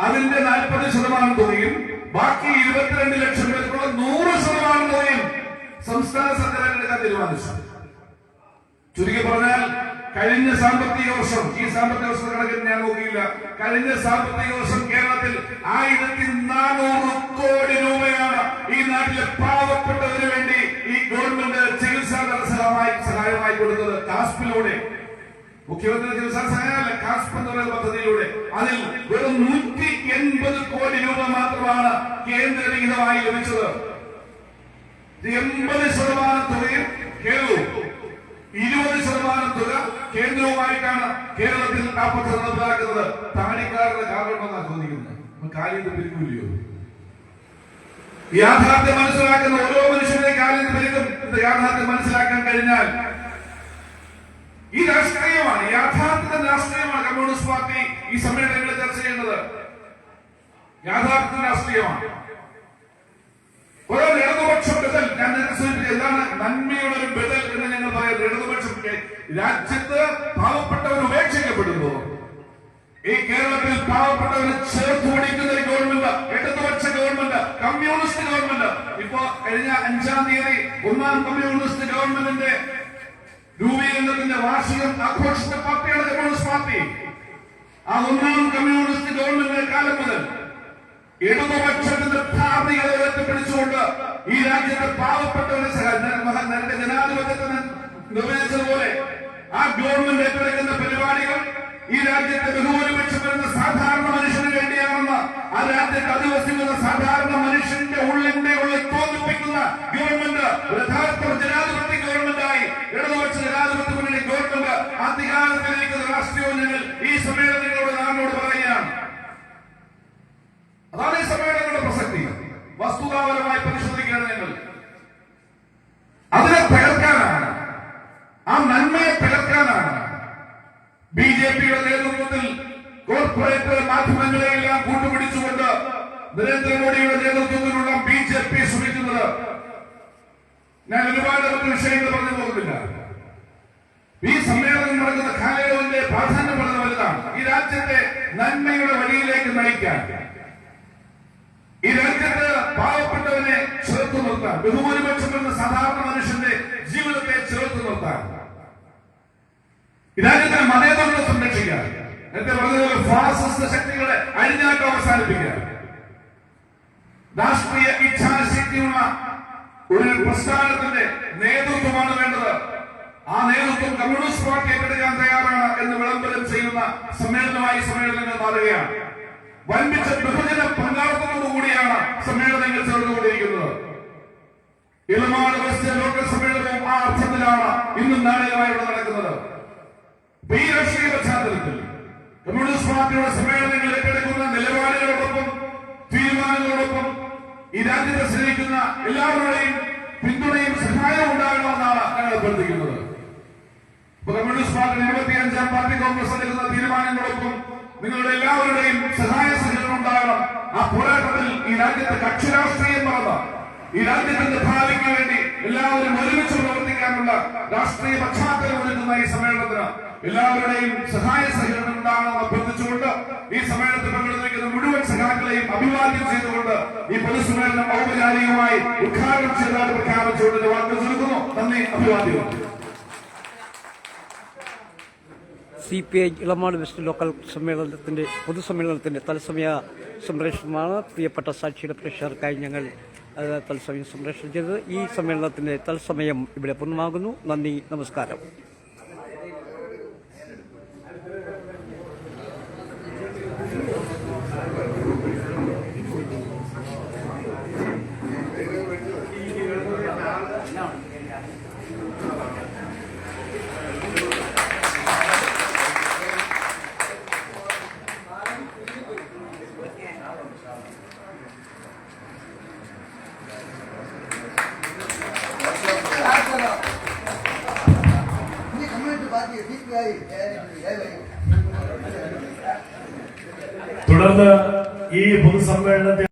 അതിന്റെ 40% തുകയും ബാക്കി 22 ലക്ഷം പേർക്കുള്ള 100% തുകയും സംസ്ഥാന സർക്കാർ എടുക്കാൻ തീരുമാനിച്ചു. ചുരുക്കി പറഞ്ഞാൽ കഴിഞ്ഞ സാമ്പത്തിക വർഷം, ഈ സാമ്പത്തിക വർഷത്തെ കണക്കിന് ഞാൻ നോക്കിയില്ല, കഴിഞ്ഞ സാമ്പത്തിക വർഷം കേരളത്തിൽ 1400 കോടി രൂപയാണ് ഈ നാട്ടിലെ പാവപ്പെട്ടവന് വേണ്ടി ഈ ഗവൺമെന്റ് ചികിത്സാ സഹായമായി കൊടുത്തത്. കാസ്പിലൂടെ, മുഖ്യമന്ത്രി ചികിത്സാ സഹായമല്ല, കാസ്പ് എന്ന് പറയുന്ന പദ്ധതിയിലൂടെ. അതിൽ വെറും 180 കോടി രൂപ മാത്രമാണ് കേന്ദ്ര വിഹിതമായി ലഭിച്ചത്. 80% തുകയും കേരളവും, 20% തുക കേന്ദ്രവുമായിട്ടാണ് കേരളത്തിൽ ആ പദ്ധതി നടപ്പിലാക്കുന്നത്. താടിക്കാരുടെ കാരണമാണ് ചോദിക്കുന്നത്, കാലിന്റെ പെരുക്കൂലിയോ? യാഥാർത്ഥ്യം മനസ്സിലാക്കുന്ന ഓരോ മനുഷ്യരുടെ കാലിന്റെ പെരുക്കും. ഇത് യാഥാർത്ഥ്യം മനസ്സിലാക്കാൻ കഴിഞ്ഞാൽ ഈ രാഷ്ട്രീയമാണ്, യാഥാർത്ഥ്യ രാഷ്ട്രീയമാണ് കമ്മ്യൂണിസ്റ്റ് പാർട്ടി ഈ സമ്മേളനങ്ങളിൽ ചർച്ച ചെയ്യുന്നത്. യാഥാർത്ഥ്യ രാഷ്ട്രീയമാണ്. ഓരോ ഇടതുപക്ഷ ബദൽ, ഞാൻ നേരത്തെ സൂചിപ്പിച്ചത് എന്താണ് നന്മയുടെ ഒരു ബദൽ എന്ന് ഞങ്ങൾ പറയുന്നത്. ഇടതുപക്ഷം രാജ്യത്ത് പാവപ്പെട്ടവർ ഉപേക്ഷിക്കപ്പെടുന്നു. ഈ കേരളത്തിൽ പാവപ്പെട്ടവരെ ചേർത്ത് പിടിക്കുന്ന ഒരു ഗവൺമെന്റ്, ഇടതുപക്ഷ ഗവൺമെന്റ്, കമ്മ്യൂണിസ്റ്റ് ഗവൺമെന്റ്. ഇപ്പോ കഴിഞ്ഞ 5-ാം തീയതി 1ാം കമ്മ്യൂണിസ്റ്റ് ഗവൺമെന്റിന്റെ രൂപീകരണത്തിന്റെ വാർഷികം ആഘോഷിച്ച പാർട്ടിയാണ് കമ്മ്യൂണിസ്റ്റ് പാർട്ടി. ആ 1ാം കമ്മ്യൂണിസ്റ്റ് ഗവൺമെന്റിന്റെ കാലം മുതൽ ഇടതുപക്ഷത്തിന്റെ ധാർമ്മികത ഉയർത്തിപ്പിടിച്ചുകൊണ്ട് ഈ രാജ്യത്തെ പാവപ്പെട്ടവരെ നേരത്തെ ജനാധിപത്യത്തിന് നിർവഹിച്ചതുപോലെ ആ ഗവൺമെന്റ് ഏറ്റെടുക്കുന്ന പരിപാടികൾ ഈ രാജ്യത്തെ ബഹുഭൂരിപക്ഷം വരുന്ന സാധാരണ മനുഷ്യന് വേണ്ടിയാണെന്ന് ആ രാജ്യത്ത് അധിവസിക്കുന്ന സാധാരണ മനുഷ്യന്റെ ഉള്ളിൽ തോന്നിപ്പിക്കുന്ന ഗവൺമെന്റ് യഥാർത്ഥ ജനാധിപത്യ ഗവൺമെന്റായി ഇടതുപക്ഷ ജനാധിപത്യ മുന്നണി ഗവൺമെന്റ് അധികാരത്തിലിരിക്കുന്ന രാഷ്ട്രീയവും ഞങ്ങൾ ഈ സമ്മേളനങ്ങളോട് നാടിനോട് പറയുകയാണ്. അതാണ് ഈ സമ്മേളനങ്ങളുടെ പ്രസക്തി. വസ്തുതാപരമായി പരിശോധിക്കുകയാണ് ഞങ്ങൾ. അതിനെ തകർക്കാനാണ്, ആ നന്മയെ തകർക്കാനാണ് ബിജെപിയുടെ നേതൃത്വത്തിൽ കോർപ്പറേറ്റ് മാധ്യമങ്ങളെയെല്ലാം കൂട്ടുപിടിച്ചുകൊണ്ട് നരേന്ദ്രമോദിയുടെ നേതൃത്വത്തിലുള്ള ബിജെപി ശ്രമിക്കുന്നത്. ഞാൻ ഒരുപാട് മറ്റു വിഷയങ്ങൾ പറഞ്ഞു പോകുന്നില്ല. ഈ സമ്മേളനം നടക്കുന്ന കാലയളവിന്റെ പ്രാധാന്യം വളരെ വലുതാണ്. ഈ രാജ്യത്തെ നന്മയുടെ വഴിയിലേക്ക് നയിക്കാൻ, ഈ രാജ്യത്ത് പാവപ്പെട്ടവനെ ചേർത്ത് നിർത്താൻ, ബഹുഭൂരിപക്ഷം എന്ന സാധാരണ മനുഷ്യന്റെ ജീവിതത്തെ ചേർത്ത് നിർത്താൻ, ഈ രാജ്യത്തെ മതേതരത്വം സംരക്ഷിക്കാൻ, നേരത്തെ പറഞ്ഞതുപോലെ ഫാസിസ്റ്റ് ശക്തികളെ അഴിഞ്ഞാട്ടം അവസാനിപ്പിക്കാൻ, രാഷ്ട്രീയ ഇച്ഛാശക്തിയുള്ള ഒരു പ്രസ്ഥാനത്തിന്റെ നേതൃത്വമാണ് വേണ്ടത്. ആ നേതൃത്വം കമ്മ്യൂണിസ്റ്റ് പാർട്ടി ഏറ്റെടുക്കാൻ തയ്യാറാണ് എന്ന് വിളംബരം ചെയ്യുന്ന സമ്മേളനമായി സമ്മേളനങ്ങൾ മാറുകയാണ്. വൻപിച്ച ബഹുജന പങ്കാളിത്തത്തോടുകൂടിയാണ് സമ്മേളനങ്ങൾ ചേർന്നുകൊണ്ടിരിക്കുന്നത്. ഇളമാട് വെസ്റ്റ് ലോക്കൽ സമ്മേളനവും ആ അർത്ഥത്തിലാണ് ഇന്നും നാടകമായി ഇവിടെ നടക്കുന്നത്. ഈ രാഷ്ട്രീയ പശ്ചാത്തലത്തിൽ കമ്മ്യൂണിസ്റ്റ് പാർട്ടിയുടെ സമ്മേളനങ്ങൾ ഏറ്റെടുക്കുന്ന നിലപാടുകളോടൊപ്പം തീരുമാനങ്ങളോടൊപ്പം ഈ രാജ്യത്തെ സ്നേഹിക്കുന്ന എല്ലാവരുടെയും പിന്തുണയും സഹായവും ഉണ്ടാകണമെന്നാണ് ഞങ്ങൾ അഭ്യർത്ഥിക്കുന്നത്. കമ്മ്യൂണിസ്റ്റ് പാർട്ടി 25-ാം പാർട്ടി കോൺഗ്രസ് എടുക്കുന്ന തീരുമാനങ്ങളോടൊപ്പം നിങ്ങളുടെ എല്ലാവരുടെയും സഹായ സഹകരണം ഉണ്ടാകണം. ആ പോരാട്ടത്തിൽ ഈ രാജ്യത്തെ കക്ഷി രാഷ്ട്രീയം മറന്ന് ഈ രാജ്യത്തിന്റെ ഭാവിക്ക് വേണ്ടി എല്ലാവരും ഒരുമിച്ച് പ്രവർത്തിക്കാനുള്ള രാഷ്ട്രീയ പശ്ചാത്തലം ഒരുക്കുന്ന ഈ സമ്മേളനത്തിന് എല്ലാവരുടെയും സഹായ സഹകരണം ഉണ്ടാകണമെന്ന് അഭ്യർത്ഥിച്ചുകൊണ്ട് ഈ സമ്മേളനത്തിൽ പങ്കെടുത്തിരിക്കുന്ന മുഴുവൻ സഖാക്കളെയും അഭിവാദ്യം ചെയ്തുകൊണ്ട് ഈ പൊതുസമ്മേളനം ഔപചാരികമായി ഉദ്ഘാടനം ചെയ്തതായി പ്രഖ്യാപിച്ചുകൊണ്ട് വാക്കുകൾ ചുരുക്കുന്നു. നന്ദി, അഭിവാദ്യം. CPI ഇളമാട് വെസ്റ്റ് ലോക്കൽ സമ്മേളനത്തിന്റെ പൊതുസമ്മേളനത്തിന്റെ തത്സമയ സംപ്രേഷണമാണ് പ്രിയപ്പെട്ട സാക്ഷിയുടെ പ്രേക്ഷകർക്കായി ഞങ്ങൾ തത്സമയം സംപ്രേഷണം ചെയ്തത്. ഈ സമ്മേളനത്തിന്റെ തത്സമയം ഇവിടെ പൂർണ്ണമാകുന്നു. നന്ദി, നമസ്കാരം. തുടർന്ന് ഈ പൊതുസമ്മേളനത്തിൽ